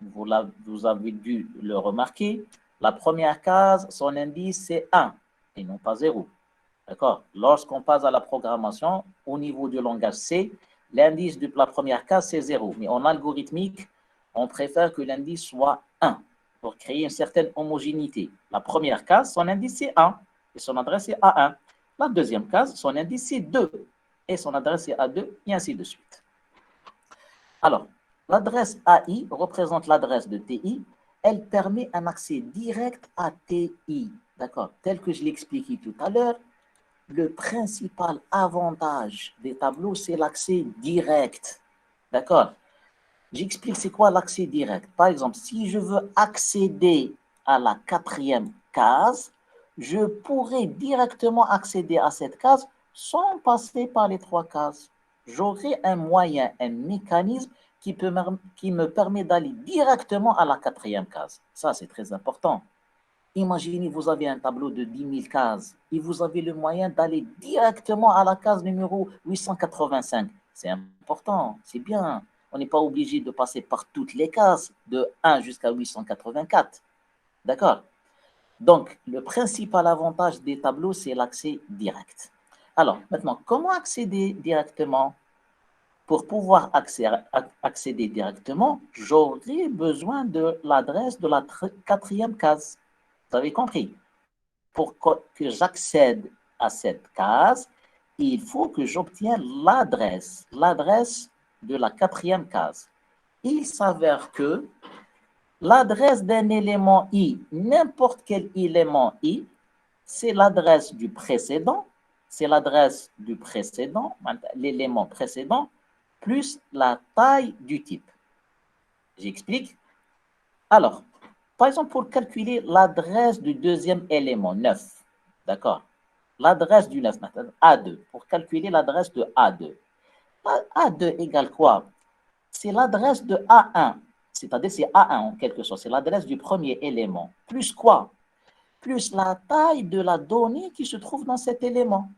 vous avez dû le remarquer, la première case, son indice, c'est 1 et non pas 0. D'accord? Lorsqu'on passe à la programmation, au niveau du langage C, l'indice de la première case, c'est 0. Mais en algorithmique, on préfère que l'indice soit 1 pour créer une certaine homogénéité. La première case, son indice, c'est 1 et son adresse est A1. La deuxième case, son indice, c'est 2 et son adresse est A2, et ainsi de suite. Alors, l'adresse AI représente l'adresse de TI. Elle permet un accès direct à TI. D'accord? Tel que je l'ai expliqué tout à l'heure, le principal avantage des tableaux, c'est l'accès direct. D'accord? J'explique c'est quoi l'accès direct. Par exemple, si je veux accéder à la 4e case, je pourrais directement accéder à cette case sans passer par les 3 cases. J'aurai un moyen, un mécanisme qui me permet d'aller directement à la 4e case. Ça, c'est très important. Imaginez, vous avez un tableau de 10 000 cases et vous avez le moyen d'aller directement à la case numéro 885. C'est important, c'est bien. On n'est pas obligé de passer par toutes les cases de 1 jusqu'à 884. D'accord? Donc, le principal avantage des tableaux, c'est l'accès direct. Alors, maintenant, comment accéder directement? Pour pouvoir accéder directement, j'aurai besoin de l'adresse de la 4e case. Vous avez compris? Pour que j'accède à cette case, il faut que j'obtienne l'adresse de la 4e case. Il s'avère que l'adresse d'un élément I, n'importe quel élément I, c'est l'adresse du précédent, l'élément précédent, plus la taille du type. J'explique. Alors, par exemple, pour calculer l'adresse du deuxième élément, 9, d'accord? L'adresse du 9, A2, pour calculer l'adresse de A2. A2 égale quoi? C'est l'adresse de A1, c'est-à-dire c'est A1 en quelque sorte, c'est l'adresse du premier élément. Plus quoi? Plus la taille de la donnée qui se trouve dans cet élément.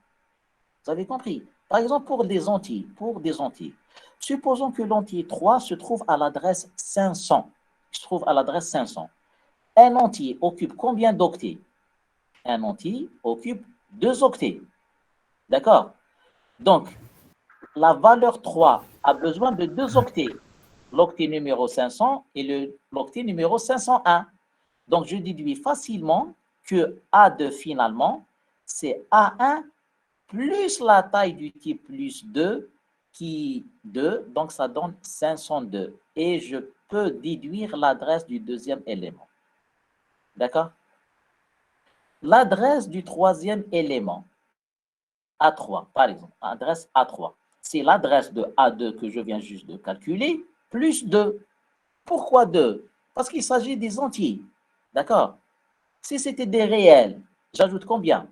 Vous avez compris? Par exemple, pour des entiers, supposons que l'entier 3 se trouve à l'adresse 500. Un entier occupe combien d'octets? Un entier occupe 2 octets. D'accord? Donc, la valeur 3 a besoin de 2 octets. L'octet numéro 500 et l'octet numéro 501. Donc, je déduis facilement que A2 finalement, c'est A1 plus la taille du type plus 2, qui 2, donc ça donne 502. Et je peux déduire l'adresse du deuxième élément. D'accord? L'adresse du troisième élément, A3, par exemple, adresse A3, c'est l'adresse de A2 que je viens juste de calculer, plus 2. Pourquoi 2? Parce qu'il s'agit des entiers. D'accord? Si c'était des réels, j'ajoute combien?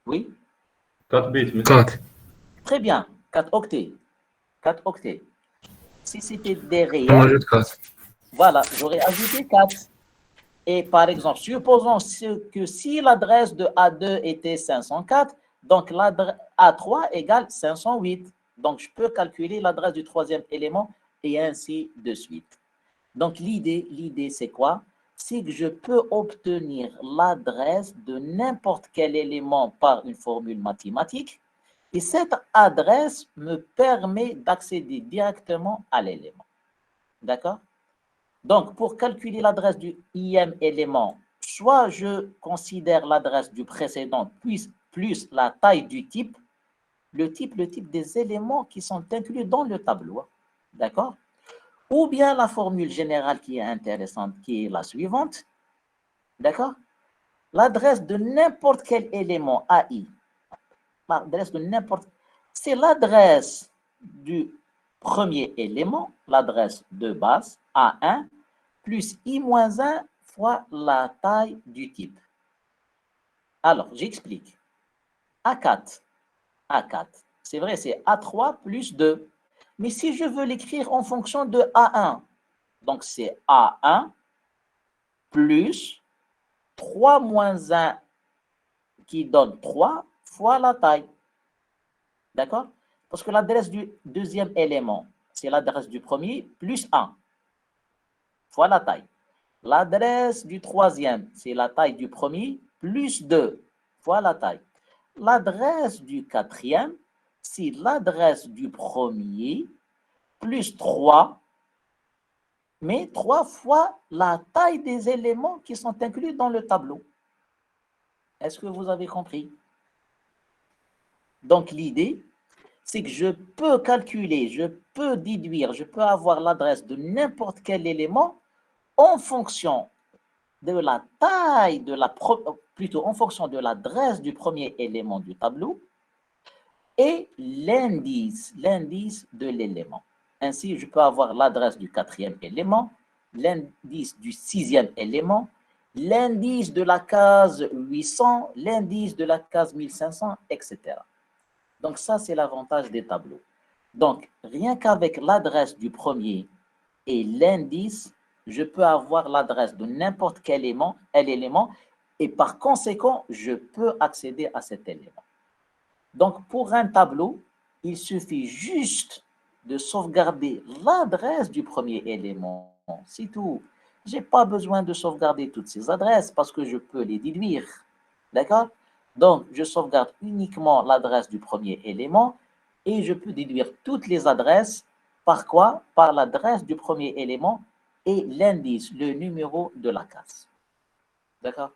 Oui? 4 bits. 4. Très bien, 4 octets. 4 octets. Si c'était des On réels, ajoute 4. voilà, j'aurais ajouté 4. Et par exemple, supposons que si l'adresse de A2 était 504, donc l'adresse A3 égale 508. Donc, je peux calculer l'adresse du troisième élément et ainsi de suite. Donc, l'idée c'est quoi? c'est que je peux obtenir l'adresse de n'importe quel élément par une formule mathématique et cette adresse me permet d'accéder directement à l'élément. D'accord? Donc, pour calculer l'adresse du ième élément, soit je considère l'adresse du précédent plus la taille du type, le type des éléments qui sont inclus dans le tableau. D'accord? Ou bien la formule générale qui est intéressante, qui est la suivante. D'accord? L'adresse de n'importe quel élément AI, l'adresse de n'importe, c'est l'adresse du premier élément, l'adresse de base, A1, plus I-1 fois la taille du type. Alors, j'explique. A4, c'est vrai, c'est A3 plus 2. Mais si je veux l'écrire en fonction de A1, donc c'est A1 plus 3 moins 1 qui donne 3 fois la taille. D'accord? Parce que l'adresse du deuxième élément, c'est l'adresse du premier plus 1 fois la taille. L'adresse du troisième, c'est la taille du premier plus 2 fois la taille. L'adresse du quatrième, c'est l'adresse du premier plus 3, mais 3 fois la taille des éléments qui sont inclus dans le tableau. Est-ce que vous avez compris? Donc l'idée, c'est que je peux calculer, je peux déduire, je peux avoir l'adresse de n'importe quel élément en fonction de la taille plutôt en fonction de l'adresse du premier élément du tableau et l'indice de l'élément. Ainsi, je peux avoir l'adresse du quatrième élément, l'indice du sixième élément, l'indice de la case 800, l'indice de la case 1500, etc. Donc ça, c'est l'avantage des tableaux. Donc, rien qu'avec l'adresse du premier et l'indice, je peux avoir l'adresse de n'importe quel élément, et par conséquent, je peux accéder à cet élément. Donc, pour un tableau, il suffit juste de sauvegarder l'adresse du premier élément. C'est tout. Je n'ai pas besoin de sauvegarder toutes ces adresses parce que je peux les déduire. D'accord? Donc, je sauvegarde uniquement l'adresse du premier élément et je peux déduire toutes les adresses par quoi? Par l'adresse du premier élément et l'indice, le numéro de la case. D'accord?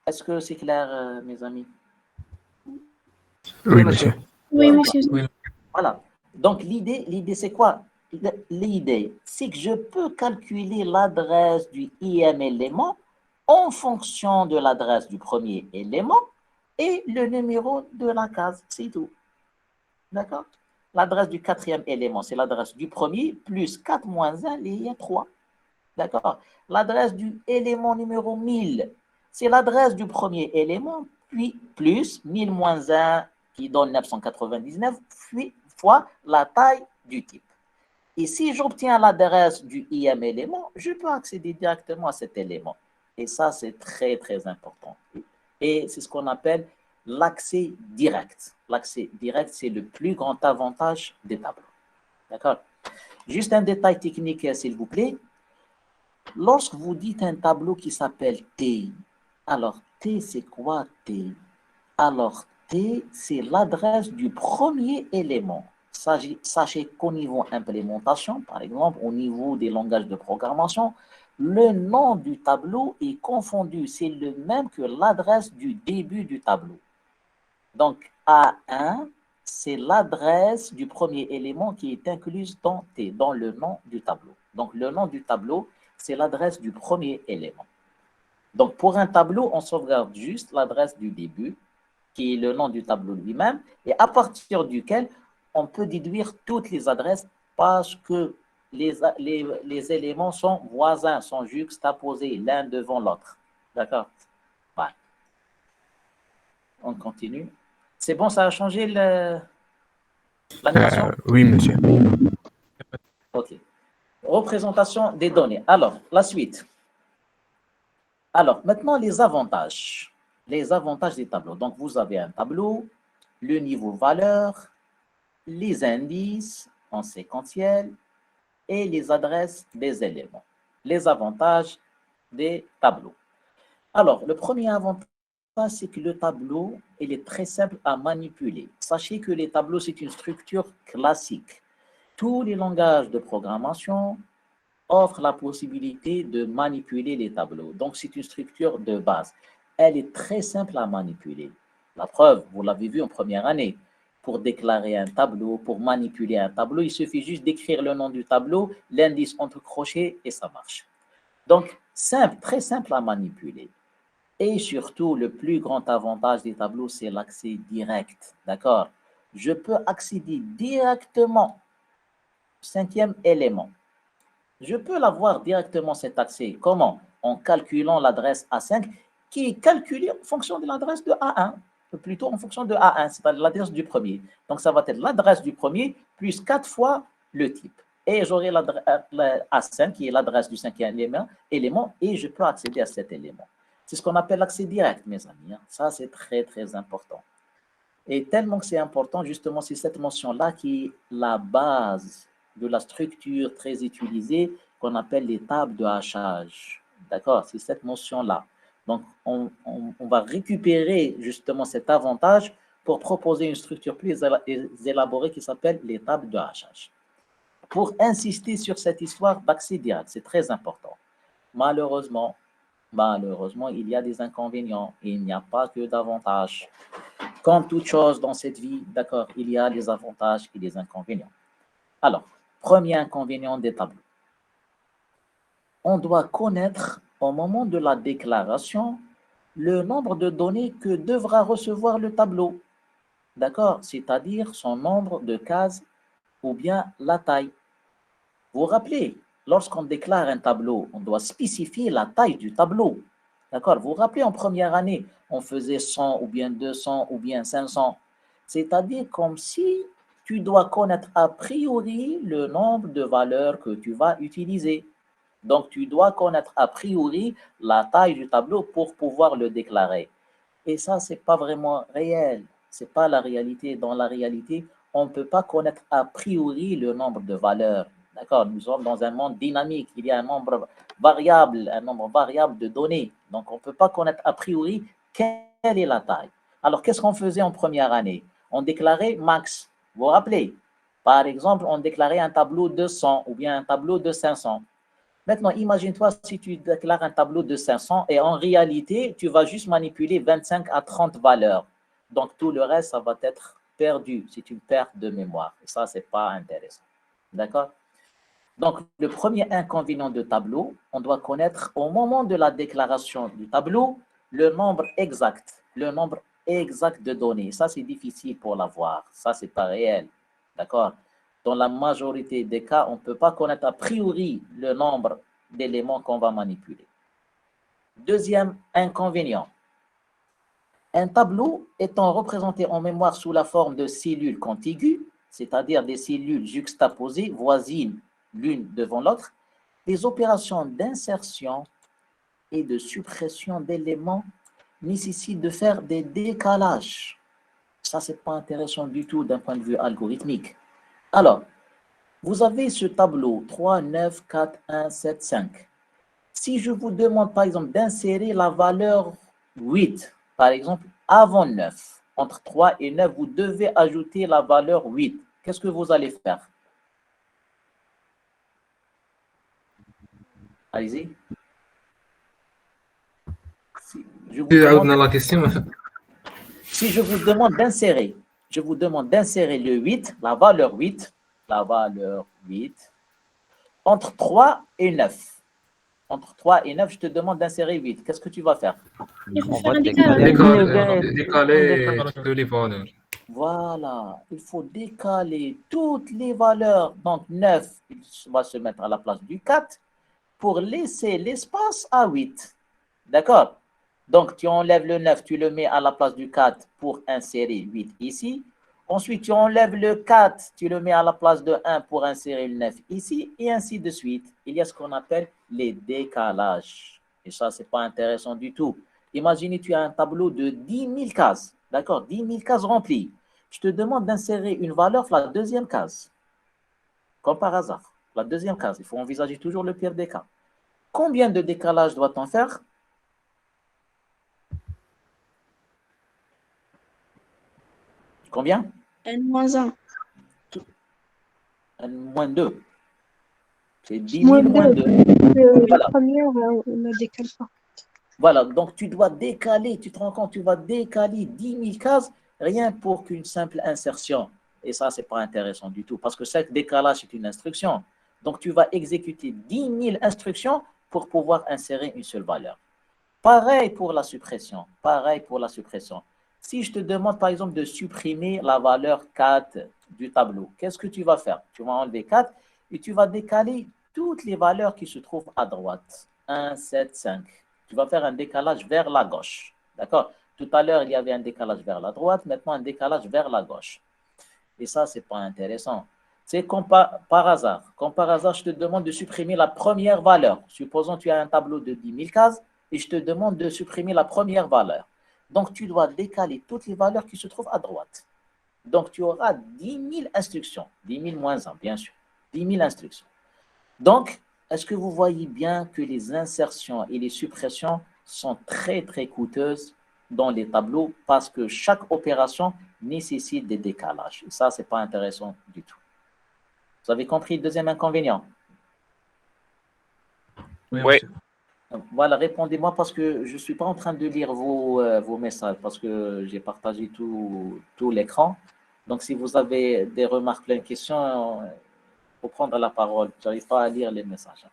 Est-ce que c'est clair, mes amis? Oui, monsieur. Oui, monsieur. Voilà. Donc, l'idée, c'est quoi? L'idée, c'est que je peux calculer l'adresse du ième élément en fonction de l'adresse du premier élément et le numéro de la case. C'est tout. D'accord? L'adresse du quatrième élément, c'est l'adresse du premier, plus 4 moins 1, il y a 3. D'accord? L'adresse du élément numéro 1000, c'est l'adresse du premier élément, puis plus 1000 moins 1, qui donne 999, puis fois la taille du type. Et si j'obtiens l'adresse du ième élément, je peux accéder directement à cet élément. Et ça, c'est très, très important. Et c'est ce qu'on appelle l'accès direct. L'accès direct, c'est le plus grand avantage des tableaux. D'accord? Juste un détail technique, s'il vous plaît. Lorsque vous dites un tableau qui s'appelle T, alors T, c'est quoi T? Alors, T, c'est l'adresse du premier élément. Sachez qu'au niveau implémentation, par exemple, au niveau des langages de programmation, le nom du tableau est confondu. C'est le même que l'adresse du début du tableau. Donc, A1, c'est l'adresse du premier élément qui est incluse dans T, dans le nom du tableau. Donc, le nom du tableau, c'est l'adresse du premier élément. Donc, pour un tableau, on sauvegarde juste l'adresse du début, qui est le nom du tableau lui-même, et à partir duquel on peut déduire toutes les adresses parce que les éléments sont voisins, sont juxtaposés l'un devant l'autre. D'accord? Voilà. On continue. C'est bon, ça a changé l'animation? Oui, monsieur. OK. Représentation des données. Alors, la suite. Alors, maintenant, les avantages. Les avantages des tableaux. Donc, vous avez un tableau, le niveau valeur, les indices en séquentiel et les adresses des éléments. les avantages des tableaux. Alors, le premier avantage, c'est que le tableau, il est très simple à manipuler. Sachez que les tableaux, c'est une structure classique. Tous les langages de programmation offrent la possibilité de manipuler les tableaux. Donc, c'est une structure de base. Elle est très simple à manipuler. La preuve, vous l'avez vu en première année. Pour déclarer un tableau, pour manipuler un tableau, il suffit juste d'écrire le nom du tableau, l'indice entre crochets et ça marche. Donc, simple, très simple à manipuler. Et surtout, le plus grand avantage des tableaux, c'est l'accès direct. D'accord? Je peux accéder directement au cinquième élément. Je peux l'avoir directement cet accès. Comment? En calculant l'adresse A5 qui est calculée en fonction de l'adresse de A1. Plutôt en fonction de A1, c'est-à-dire l'adresse du premier. Donc, ça va être l'adresse du premier plus 4 fois le type. Et j'aurai l'adresse A5 qui est l'adresse du cinquième élément et je peux accéder à cet élément. C'est ce qu'on appelle l'accès direct, mes amis. Ça, c'est très, très important. Et tellement que c'est important, justement, c'est cette mention-là qui est la base de la structure très utilisée qu'on appelle les tables de hachage. D'accord? C'est cette mention-là. Donc, on va récupérer justement cet avantage pour proposer une structure plus élaborée qui s'appelle les tables de hachage. Pour insister sur cette histoire d'accès direct, c'est très important. Malheureusement, il y a des inconvénients et il n'y a pas que d'avantages. Comme toute chose dans cette vie, d'accord, il y a des avantages et des inconvénients. Alors, premier inconvénient des tableaux. On doit connaître au moment de la déclaration le nombre de données que devra recevoir le tableau. D'accord? C'est-à-dire son nombre de cases ou bien la taille. Vous vous rappelez, lorsqu'on déclare un tableau, on doit spécifier la taille du tableau. D'accord? Vous vous rappelez, en première année, on faisait 100 ou bien 200 ou bien 500. C'est-à-dire comme si tu dois connaître a priori le nombre de valeurs que tu vas utiliser. Donc, tu dois connaître a priori la taille du tableau pour pouvoir le déclarer. Et ça, ce n'est pas vraiment réel. Ce n'est pas la réalité. Dans la réalité, on ne peut pas connaître a priori le nombre de valeurs. D'accord? Nous sommes dans un monde dynamique. Il y a un nombre variable de données. Donc, on ne peut pas connaître a priori quelle est la taille. Alors, qu'est-ce qu'on faisait en première année? On déclarait max. Vous vous rappelez? Par exemple, on déclarait un tableau de 100 ou bien un tableau de 500. Maintenant, imagine-toi si tu déclares un tableau de 500 et en réalité, tu vas juste manipuler 25 à 30 valeurs. Donc, tout le reste, ça va être perdu. C'est une perte de mémoire. Et ça, ce n'est pas intéressant. D'accord? Donc, le premier inconvénient de tableau, on doit connaître au moment de la déclaration du tableau le nombre exact de données. Ça, c'est difficile pour l'avoir. Ça, ce n'est pas réel. D'accord? Dans la majorité des cas, on ne peut pas connaître a priori le nombre d'éléments qu'on va manipuler. Deuxième inconvénient. Un tableau étant représenté en mémoire sous la forme de cellules contiguës, c'est-à-dire des cellules juxtaposées, voisines l'une devant l'autre, les opérations d'insertion et de suppression d'éléments nécessitent de faire des décalages. Ça, ce n'est pas intéressant du tout d'un point de vue algorithmique. Alors, vous avez ce tableau 3, 9, 4, 1, 7, 5. Si je vous demande, par exemple, d'insérer la valeur 8, par exemple, avant 9, entre 3 et 9, vous devez ajouter la valeur 8. Qu'est-ce que vous allez faire? Allez-y. Si je vous demande d'insérer, le 8, la valeur 8, entre 3 et 9. Entre 3 et 9, je te demande d'insérer 8. Qu'est-ce que tu vas faire? On va décaler les valeurs. Voilà, il faut décaler toutes les valeurs. Donc 9, il va se mettre à la place du 4 pour laisser l'espace à 8. D'accord? Donc tu enlèves le 9, tu le mets à la place du 4 pour insérer 8 ici. Ensuite, tu enlèves le 4, tu le mets à la place de 1 pour insérer le 9 ici, et ainsi de suite. Il y a ce qu'on appelle les décalages. Et ça, ce n'est pas intéressant du tout. Imaginez, tu as un tableau de 10 000 cases. D'accord? 10 000 cases remplies. Je te demande d'insérer une valeur sur la deuxième case. Comme par hasard. La deuxième case. Il faut envisager toujours le pire des cas. Combien de décalage doit-on faire? Combien? N-1. Moins 2. C'est 10 Moins 000 moins 2. 2. La Voilà. première, on ne décale pas. Voilà, donc tu dois décaler, tu te rends compte, tu vas décaler 10 000 cases rien pour qu'une simple insertion. Et ça, ce n'est pas intéressant du tout, parce que chaque décalage est une instruction. Donc tu vas exécuter 10 000 instructions pour pouvoir insérer une seule valeur. Pareil pour la suppression. Pareil pour la suppression. Si je te demande par exemple de supprimer la valeur 4 du tableau, qu'est-ce que tu vas faire? Tu vas enlever 4 et tu vas décaler toutes les valeurs qui se trouvent à droite. 1, 7, 5. Tu vas faire un décalage vers la gauche. D'accord? Tout à l'heure, il y avait un décalage vers la droite, maintenant un décalage vers la gauche. Et ça, ce n'est pas intéressant. C'est comme par hasard. Comme par hasard, je te demande de supprimer la première valeur. Supposons que tu as un tableau de 10 000 cases et je te demande de supprimer la première valeur. Donc, tu dois décaler toutes les valeurs qui se trouvent à droite. Donc, tu auras 10 000 instructions. 10 000 moins 1, bien sûr. 10 000 instructions. Donc, est-ce que vous voyez bien que les insertions et les suppressions sont très, très coûteuses dans les tableaux parce que chaque opération nécessite des décalages. Et ça, ce n'est pas intéressant du tout. Vous avez compris le deuxième inconvénient? Oui. Voilà, répondez-moi parce que je ne suis pas en train de lire vos messages parce que j'ai partagé tout l'écran. Donc, si vous avez des remarques, plein de questions, il faut prendre la parole. Je n'arrive pas à lire les messages.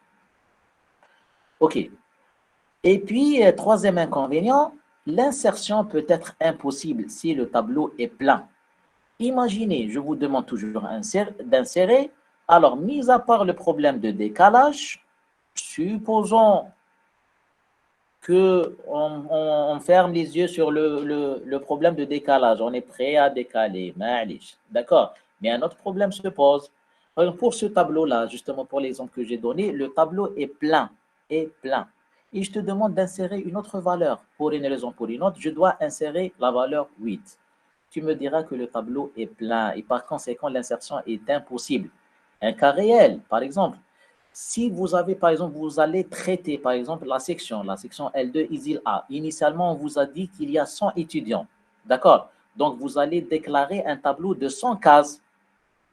OK. Et puis, troisième inconvénient, l'insertion peut être impossible si le tableau est plein. Imaginez, je vous demande toujours d'insérer. Alors, mis à part le problème de décalage, supposons qu'on ferme les yeux sur le problème de décalage. On est prêt à décaler. D'accord? Mais un autre problème se pose. Pour ce tableau-là, justement pour l'exemple que j'ai donné, le tableau est plein. Et je te demande d'insérer une autre valeur. Pour une raison ou pour une autre, je dois insérer la valeur 8. Tu me diras que le tableau est plein et par conséquent, l'insertion est impossible. Un cas réel, par exemple. Si vous avez, par exemple, vous allez traiter, par exemple, la section L2 ISIL A. Initialement, on vous a dit qu'il y a 100 étudiants. D'accord? Donc, vous allez déclarer un tableau de 100 cases.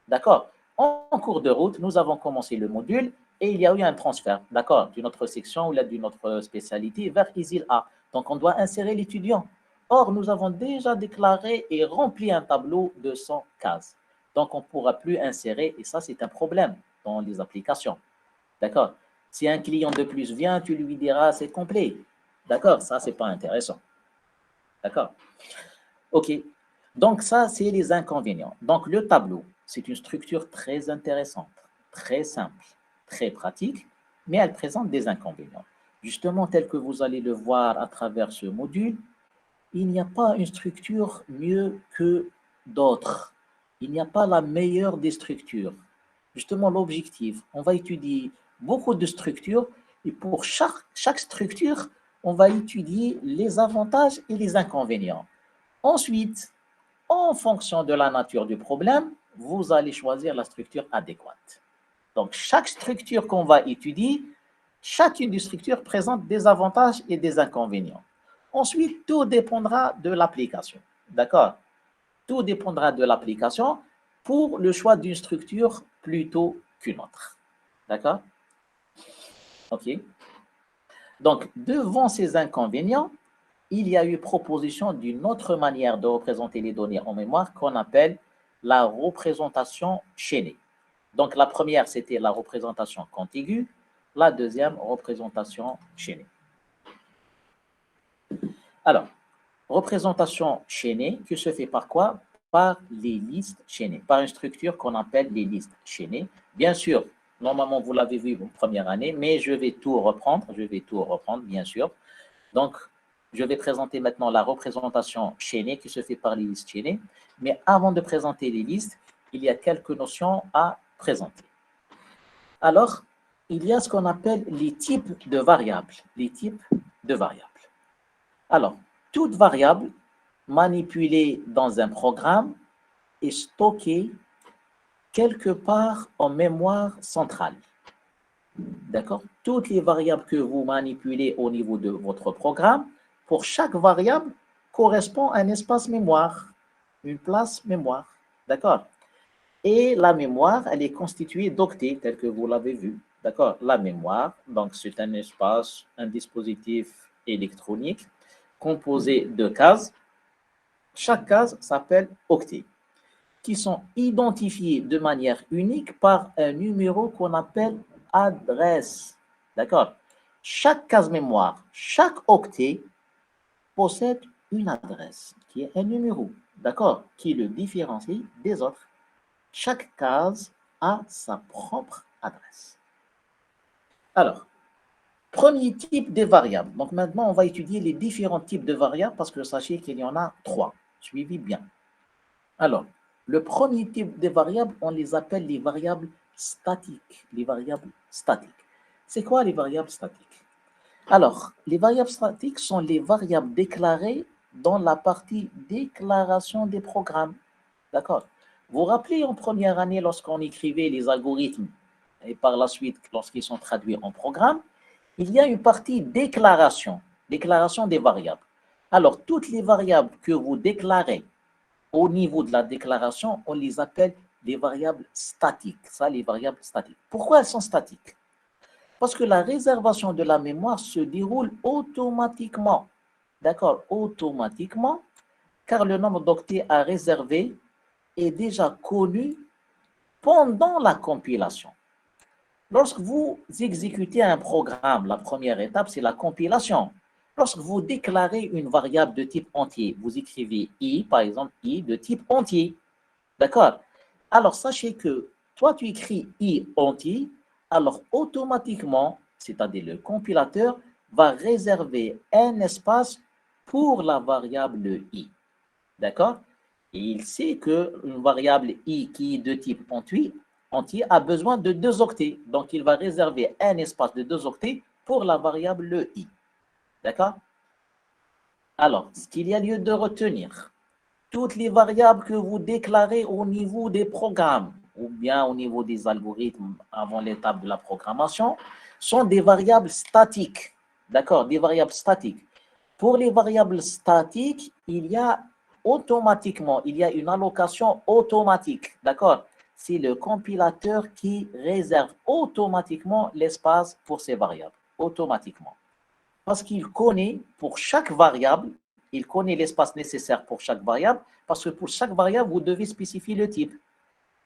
D'accord? En cours de route, nous avons commencé le module et il y a eu un transfert, d'accord, d'une autre section ou d'une autre spécialité vers ISIL A. Donc, on doit insérer l'étudiant. Or, nous avons déjà déclaré et rempli un tableau de 100 cases. Donc, on ne pourra plus insérer et ça, c'est un problème dans les applications. D'accord? Si un client de plus vient, tu lui diras c'est complet. D'accord? Ça, ce n'est pas intéressant. D'accord? OK. Donc, ça, c'est les inconvénients. Donc, le tableau, c'est une structure très intéressante, très simple, très pratique, mais elle présente des inconvénients. Justement, tel que vous allez le voir à travers ce module, il n'y a pas une structure mieux que d'autres. Il n'y a pas la meilleure des structures. Justement, l'objectif, on va étudier beaucoup de structures et pour chaque structure, on va étudier les avantages et les inconvénients. Ensuite, en fonction de la nature du problème, vous allez choisir la structure adéquate. Donc, chaque structure qu'on va étudier, chacune des structures présente des avantages et des inconvénients. Ensuite, tout dépendra de l'application. D'accord? Tout dépendra de l'application pour le choix d'une structure plutôt qu'une autre. D'accord? OK. Donc, devant ces inconvénients, il y a eu proposition d'une autre manière de représenter les données en mémoire qu'on appelle la représentation chaînée. Donc, la première, c'était la représentation contiguë. La deuxième, représentation chaînée. Alors, représentation chaînée, qui se fait par quoi? Par les listes chaînées, par une structure qu'on appelle les listes chaînées. Bien sûr, normalement, vous l'avez vu en première année, mais je vais tout reprendre, bien sûr. Donc, je vais présenter maintenant la représentation chaînée qui se fait par les listes chaînées. Mais avant de présenter les listes, il y a quelques notions à présenter. Alors, il y a ce qu'on appelle les types de variables. Les types de variables. Alors, toute variable manipulée dans un programme est stockée quelque part en mémoire centrale. D'accord? Toutes les variables que vous manipulez au niveau de votre programme, pour chaque variable correspond un espace mémoire, une place mémoire. D'accord? Et la mémoire, elle est constituée d'octets, tel que vous l'avez vu. D'accord? La mémoire, donc c'est un espace, un dispositif électronique composé de cases. Chaque case s'appelle octet, qui sont identifiés de manière unique par un numéro qu'on appelle adresse. D'accord? Chaque case mémoire, chaque octet possède une adresse, qui est un numéro, d'accord? Qui le différencie des autres. Chaque case a sa propre adresse. Alors, premier type de variables. Donc maintenant, on va étudier les différents types de variables parce que sachez qu'il y en a 3. Suivez bien. Alors, le premier type de variables, on les appelle les variables statiques. Les variables statiques. C'est quoi les variables statiques? Alors, les variables statiques sont les variables déclarées dans la partie déclaration des programmes. D'accord? Vous vous rappelez en première année, lorsqu'on écrivait les algorithmes et par la suite, lorsqu'ils sont traduits en programme, il y a une partie déclaration des variables. Alors, toutes les variables que vous déclarez au niveau de la déclaration, on les appelle des variables statiques. Ça, les variables statiques. Pourquoi elles sont statiques? Parce que la réservation de la mémoire se déroule automatiquement. D'accord? Automatiquement, car le nombre d'octets à réserver est déjà connu pendant la compilation. Lorsque vous exécutez un programme, la première étape, c'est la compilation. Lorsque vous déclarez une variable de type entier, vous écrivez i, par exemple, i de type entier. D'accord? Alors, sachez que toi, tu écris i entier, alors automatiquement, c'est-à-dire le compilateur, va réserver un espace pour la variable i. D'accord? Et il sait qu'une variable i qui est de type entier a besoin de 2 octets. Donc, il va réserver un espace de 2 octets pour la variable i. D'accord? Alors, ce qu'il y a lieu de retenir, toutes les variables que vous déclarez au niveau des programmes ou bien au niveau des algorithmes avant l'étape de la programmation sont des variables statiques. D'accord? Des variables statiques. Pour les variables statiques, il y a une allocation automatique. D'accord? C'est le compilateur qui réserve automatiquement l'espace pour ces variables. Automatiquement. Parce qu'il connaît pour chaque variable, il connaît l'espace nécessaire pour chaque variable, parce que pour chaque variable, vous devez spécifier le type.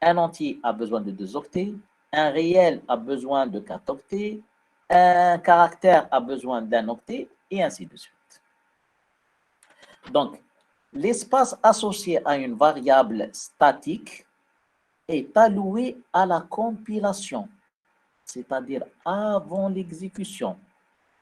Un entier a besoin de 2 octets, un réel a besoin de 4 octets, un caractère a besoin d'1 octet, et ainsi de suite. Donc, l'espace associé à une variable statique est alloué à la compilation, c'est-à-dire avant l'exécution.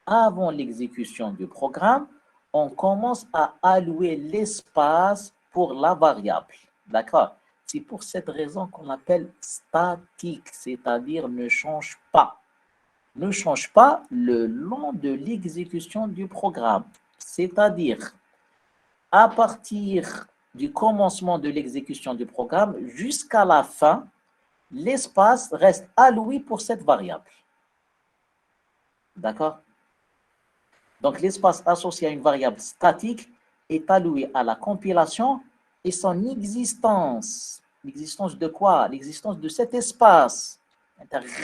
Avant l'exécution du programme, on commence à allouer l'espace pour la variable. D'accord? C'est pour cette raison qu'on l'appelle statique, c'est-à-dire ne change pas. Ne change pas le long de l'exécution du programme. C'est-à-dire, à partir du commencement de l'exécution du programme jusqu'à la fin, l'espace reste alloué pour cette variable. D'accord? Donc, l'espace associé à une variable statique est alloué à la compilation et son existence. L'existence de quoi? L'existence de cet espace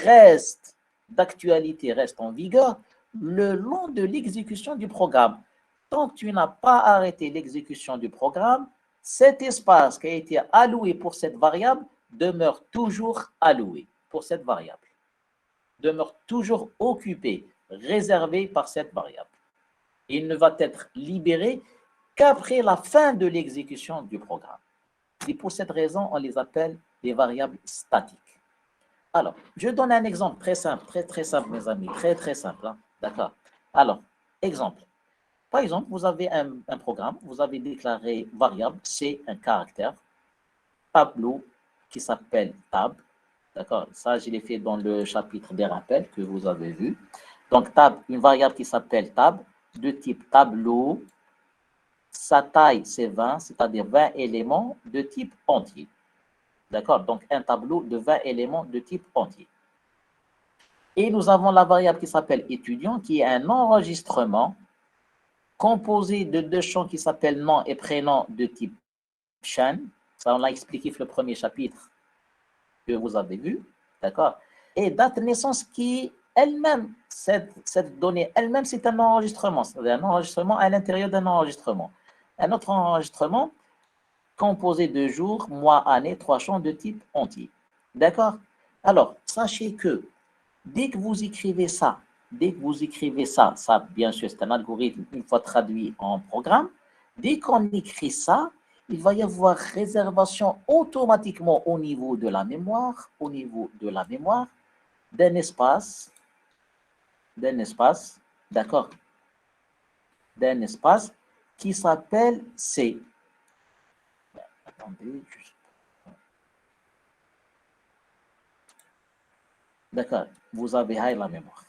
reste d'actualité, reste en vigueur le long de l'exécution du programme. Tant que tu n'as pas arrêté l'exécution du programme, cet espace qui a été alloué pour cette variable demeure toujours alloué pour cette variable. Demeure toujours occupé, réservé par cette variable. Il ne va être libéré qu'après la fin de l'exécution du programme. Et pour cette raison, on les appelle des variables statiques. Alors, je donne un exemple très simple, très simple, mes amis, très simple. Hein? D'accord? Alors, exemple. Par exemple, vous avez un programme, vous avez déclaré variable, c'est un caractère, tableau qui s'appelle tab. D'accord? Ça, je l'ai fait dans le chapitre des rappels que vous avez vu. Donc, tab, une variable qui s'appelle tab, de type tableau, sa taille c'est 20, c'est-à-dire 20 éléments de type entier. D'accord? Donc un tableau de 20 éléments de type entier. Et nous avons la variable qui s'appelle étudiant, qui est un enregistrement composé de deux champs qui s'appellent nom et prénom de type Shan. Ça, on l'a expliqué dans le premier chapitre que vous avez vu. D'accord? Et date de naissance qui, elle-même, cette donnée elle-même, c'est un enregistrement. C'est-à-dire un enregistrement à l'intérieur d'un enregistrement. Un autre enregistrement composé de jours, mois, années, trois champs de type entier. D'accord? Alors, sachez que dès que vous écrivez ça, ça, bien sûr, c'est un algorithme une fois traduit en programme. Dès qu'on écrit ça, il va y avoir réservation automatiquement au niveau de la mémoire, d'un espace, d'accord, d'un espace qui s'appelle C. Attendez, d'accord, vous avez la mémoire,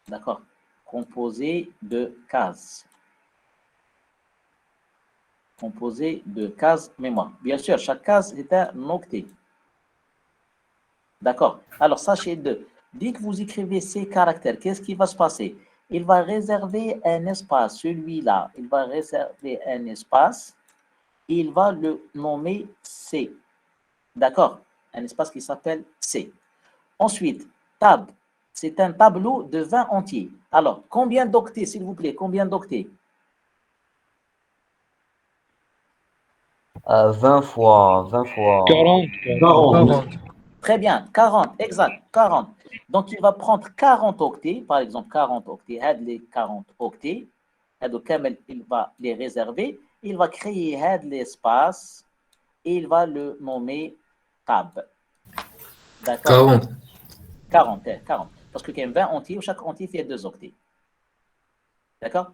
d'accord, composé de cases. Mémoire. Bien sûr, chaque case est un octet. D'accord. Alors, sachez dès que vous écrivez ces caractères, qu'est-ce qui va se passer? Il va réserver un espace, celui-là, il va réserver un espace, il va le nommer C. D'accord? Un espace qui s'appelle C. Ensuite, tab, c'est un tableau de 20 entiers. Alors, combien d'octets, s'il vous plaît? Combien d'octets? 20 fois 40. Très bien, 40, exact, 40. Donc, il va prendre 40 octets, par exemple 40 octets, les 40 octets, il va les réserver, il va créer l'espace et il va le nommer tab. D'accord? 40. Parce qu'il y a 20 entiers, chaque entier fait 2 octets. D'accord?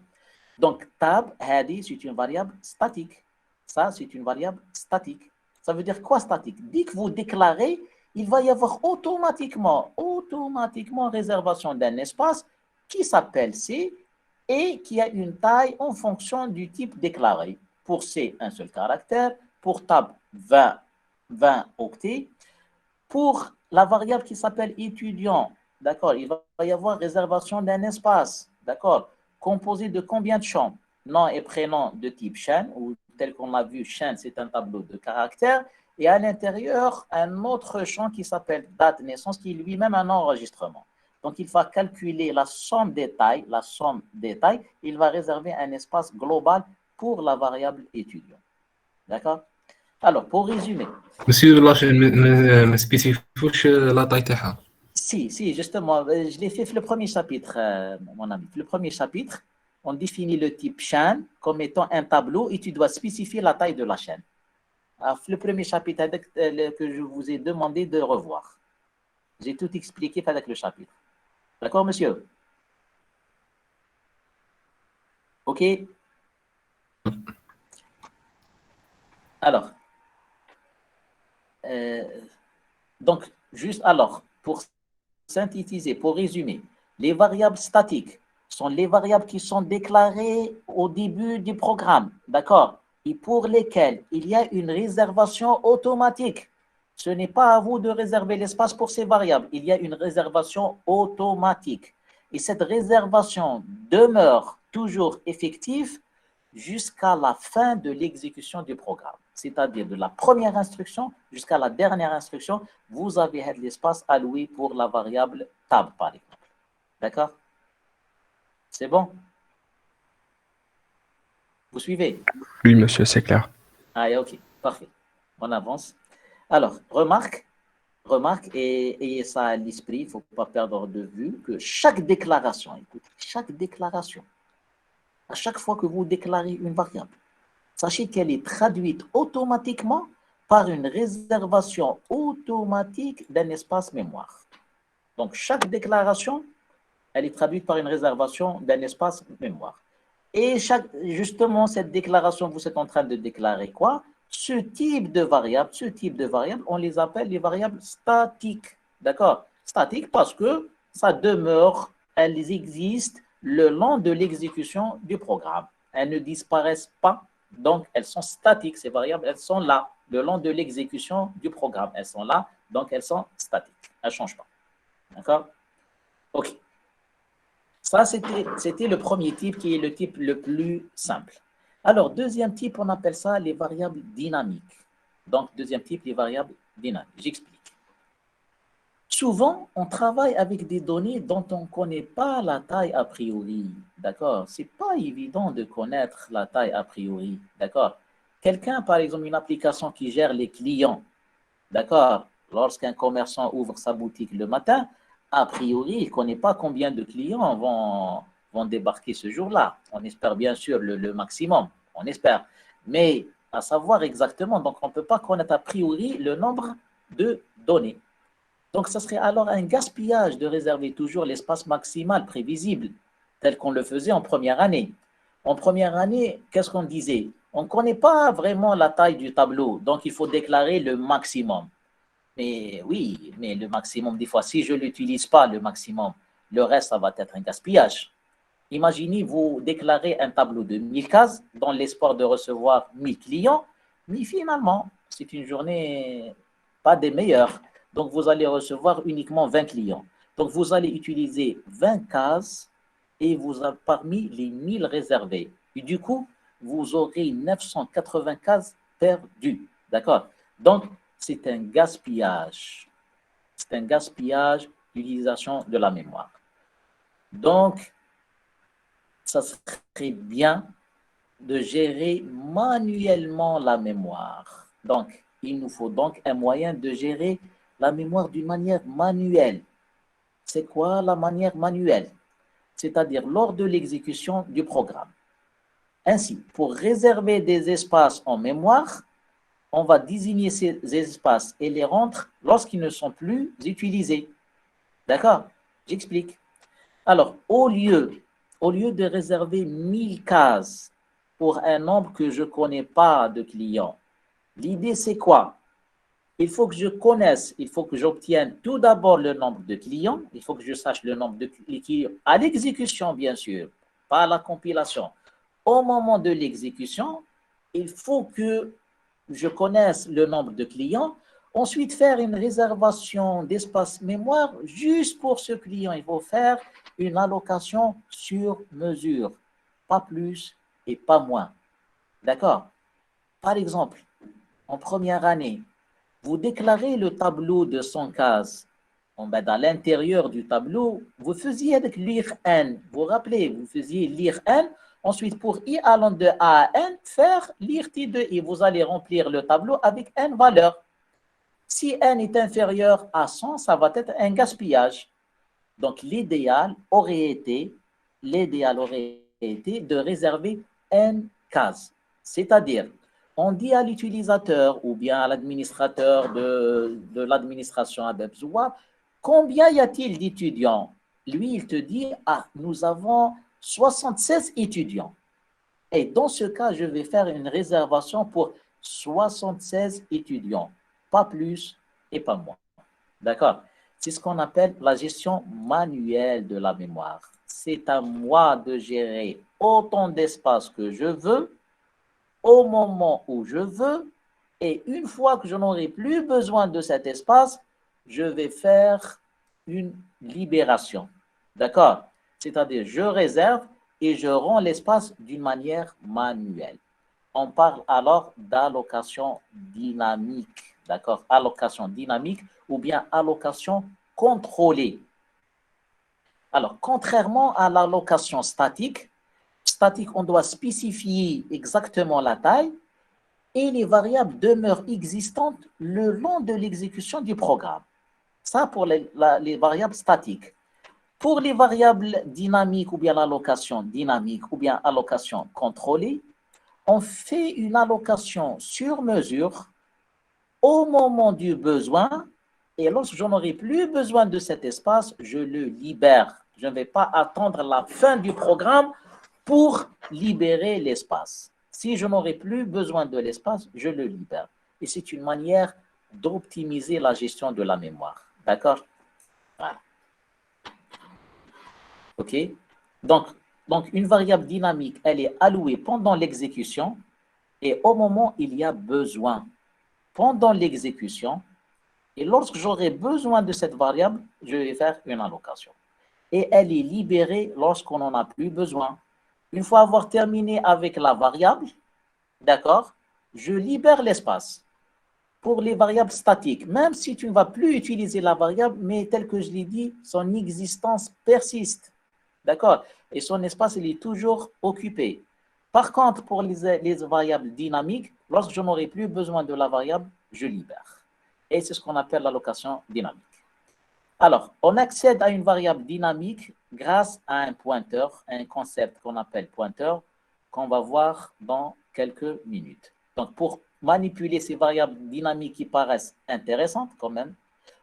Donc, tab, c'est une variable statique. Ça, c'est une variable statique. Ça veut dire quoi statique? Dès que vous déclarez, il va y avoir automatiquement réservation d'un espace qui s'appelle C et qui a une taille en fonction du type déclaré. Pour C, un seul caractère. Pour tab, 20 octets. Pour la variable qui s'appelle étudiant, d'accord, il va y avoir réservation d'un espace, d'accord, composé de combien de champs? Nom et prénom de type Shan, ou tel qu'on l'a vu, Shan, c'est un tableau de caractères, et à l'intérieur, un autre champ qui s'appelle date de naissance, qui est lui-même un enregistrement. Donc, il va calculer la somme des tailles, il va réserver un espace global pour la variable étudiant. D'accord? Alors, pour résumer. Monsieur, ما spécifiez la taille تاعها. Si, justement, je l'ai fait le premier chapitre, mon ami. Le premier chapitre, on définit le type chaîne comme étant un tableau et tu dois spécifier la taille de la chaîne. Alors, le premier chapitre que je vous ai demandé de revoir. J'ai tout expliqué avec le chapitre. D'accord, monsieur? OK? Alors, donc, juste alors, pour synthétiser, pour résumer, les variables statiques sont les variables qui sont déclarées au début du programme, d'accord? Et pour lesquelles il y a une réservation automatique. Ce n'est pas à vous de réserver l'espace pour ces variables. Il y a une réservation automatique. Et cette réservation demeure toujours effective jusqu'à la fin de l'exécution du programme. C'est-à-dire de la première instruction jusqu'à la dernière instruction, vous avez l'espace alloué pour la variable tab, par exemple. D'accord? C'est bon? Vous suivez? Oui, monsieur, c'est clair. Ah, ok, parfait. On avance. Alors, remarque, et ayez ça à l'esprit, il ne faut pas perdre de vue que chaque déclaration, à chaque fois que vous déclarez une variable, sachez qu'elle est traduite automatiquement par une réservation automatique d'un espace mémoire. Donc, chaque déclaration, elle est traduite par une réservation d'un espace mémoire. Et justement, cette déclaration, vous êtes en train de déclarer quoi? Ce type de variables, on les appelle les variables statiques. D'accord? Statiques parce que ça demeure, elles existent le long de l'exécution du programme. Elles ne disparaissent pas, donc elles sont statiques. Ces variables, elles sont là le long de l'exécution du programme. Elles sont là, donc elles sont statiques. Elles ne changent pas. D'accord? OK. Ça, c'était le premier type qui est le type le plus simple. Alors, deuxième type, on appelle ça les variables dynamiques. Donc, deuxième type, les variables dynamiques. J'explique. Souvent, on travaille avec des données dont on ne connaît pas la taille a priori. D'accord? Ce n'est pas évident de connaître la taille a priori. D'accord? Quelqu'un, par exemple, une application qui gère les clients. D'accord? Lorsqu'un commerçant ouvre sa boutique le matin, a priori, il ne connaît pas combien de clients vont débarquer ce jour-là. On espère bien sûr le maximum. On espère. Mais à savoir exactement, donc on ne peut pas connaître a priori le nombre de données. Donc, ce serait alors un gaspillage de réserver toujours l'espace maximal prévisible, tel qu'on le faisait en première année. En première année, qu'est-ce qu'on disait? On ne connaît pas vraiment la taille du tableau, donc il faut déclarer le maximum. Mais oui, mais le maximum, des fois, si je ne l'utilise pas, le maximum, le reste, ça va être un gaspillage. Imaginez, vous déclarez un tableau de 1000 cases dans l'espoir de recevoir 1000 clients, mais finalement, c'est une journée pas des meilleures. Donc, vous allez recevoir uniquement 20 clients. Donc, vous allez utiliser 20 cases et vous avez parmi les 1000 réservées. Et du coup, vous aurez 980 cases perdues. D'accord? Donc, c'est un gaspillage. C'est un gaspillage d'utilisation de la mémoire. Donc, ça serait bien de gérer manuellement la mémoire. Donc, il nous faut donc un moyen de gérer la mémoire d'une manière manuelle. C'est quoi la manière manuelle? C'est-à-dire lors de l'exécution du programme. Ainsi, pour réserver des espaces en mémoire, on va désigner ces espaces et les rendre lorsqu'ils ne sont plus utilisés. D'accord? J'explique. Alors, au lieu de réserver 1000 cases pour un nombre que je ne connais pas de clients, l'idée c'est quoi? Il faut que je connaisse, il faut que j'obtienne tout d'abord le nombre de clients, il faut que je sache le nombre de clients à l'exécution, bien sûr, pas à la compilation. Au moment de l'exécution, il faut que je connaisse le nombre de clients, ensuite faire une réservation d'espace mémoire juste pour ce client. Il faut faire une allocation sur mesure, pas plus et pas moins. D'accord? Par exemple, en première année, vous déclarez le tableau de 100 cases. Dans l'intérieur du tableau, vous faisiez avec lire n. Vous vous rappelez, vous faisiez lire n. Ensuite, pour i allant de a à n, faire lire t de i. Vous allez remplir le tableau avec n valeurs. Si n est inférieur à 100, ça va être un gaspillage. Donc, l'idéal aurait été de réserver n cases. C'est-à-dire, on dit à l'utilisateur ou bien à l'administrateur de l'administration ABEPS-OUA, combien y a-t-il d'étudiants? Lui, il te dit, nous avons 76 étudiants. Et dans ce cas, je vais faire une réservation pour 76 étudiants, pas plus et pas moins. D'accord? C'est ce qu'on appelle la gestion manuelle de la mémoire. C'est à moi de gérer autant d'espace que je veux, au moment où je veux, et une fois que je n'aurai plus besoin de cet espace, je vais faire une libération. D'accord? C'est-à-dire, je réserve et je rends l'espace d'une manière manuelle. On parle alors d'allocation dynamique. D'accord? Allocation dynamique ou bien allocation contrôlée. Alors, contrairement à l'allocation statique, on doit spécifier exactement la taille et les variables demeurent existantes le long de l'exécution du programme. Ça pour les variables statiques. Pour les variables dynamiques ou bien l'allocation dynamique ou bien allocation contrôlée, on fait une allocation sur mesure au moment du besoin et lorsque je n'aurai plus besoin de cet espace, je le libère. Je ne vais pas attendre la fin du programme pour libérer l'espace. Si je n'aurai plus besoin de l'espace, je le libère. Et c'est une manière d'optimiser la gestion de la mémoire. D'accord? Voilà. OK? Donc, une variable dynamique, elle est allouée pendant l'exécution et au moment où il y a besoin. Pendant l'exécution, et lorsque j'aurai besoin de cette variable, je vais faire une allocation. et elle est libérée lorsqu'on n'en a plus besoin. Une fois avoir terminé avec la variable, d'accord, je libère l'espace. Pour les variables statiques, même si tu ne vas plus utiliser la variable, mais tel que je l'ai dit, son existence persiste. D'accord? Et son espace, il est toujours occupé. Par contre, pour les variables dynamiques, lorsque je n'aurai plus besoin de la variable, je libère. Et c'est ce qu'on appelle l'allocation dynamique. Alors, on accède à une variable dynamique grâce à un pointeur, un concept qu'on appelle pointeur, qu'on va voir dans quelques minutes. Donc, pour manipuler ces variables dynamiques qui paraissent intéressantes quand même,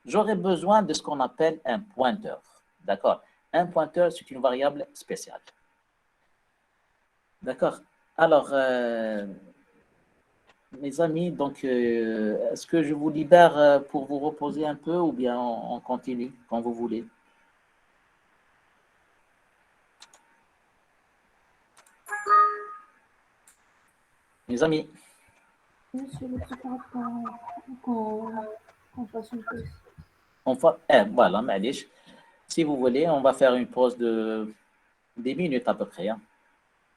j'aurai besoin de ce qu'on appelle un pointeur. D'accord? Un pointeur, c'est une variable spéciale. D'accord? Alors, mes amis, donc, est-ce que je vous libère pour vous reposer un peu ou bien on continue quand vous voulez? Mes amis. Monsieur le préparateur, qu'on fasse une pause. Voilà, معليش. Si vous voulez, on va faire une pause de des minutes à peu près. Hein.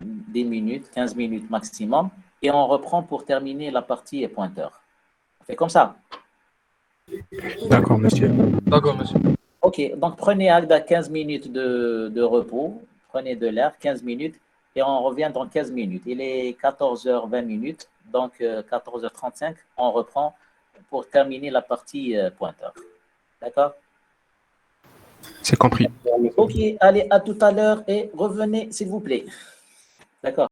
Des minutes, 15 minutes maximum. Et on reprend pour terminer la partie pointeur. On fait comme ça. D'accord, monsieur. D'accord, monsieur. Ok, donc prenez Agda 15 minutes de repos. Prenez de l'air, 15 minutes. Et on revient dans 15 minutes. Il est 14h20, donc 14h35. On reprend pour terminer la partie pointeur. D'accord? C'est compris. Ok, allez, à tout à l'heure et revenez, s'il vous plaît. D'accord.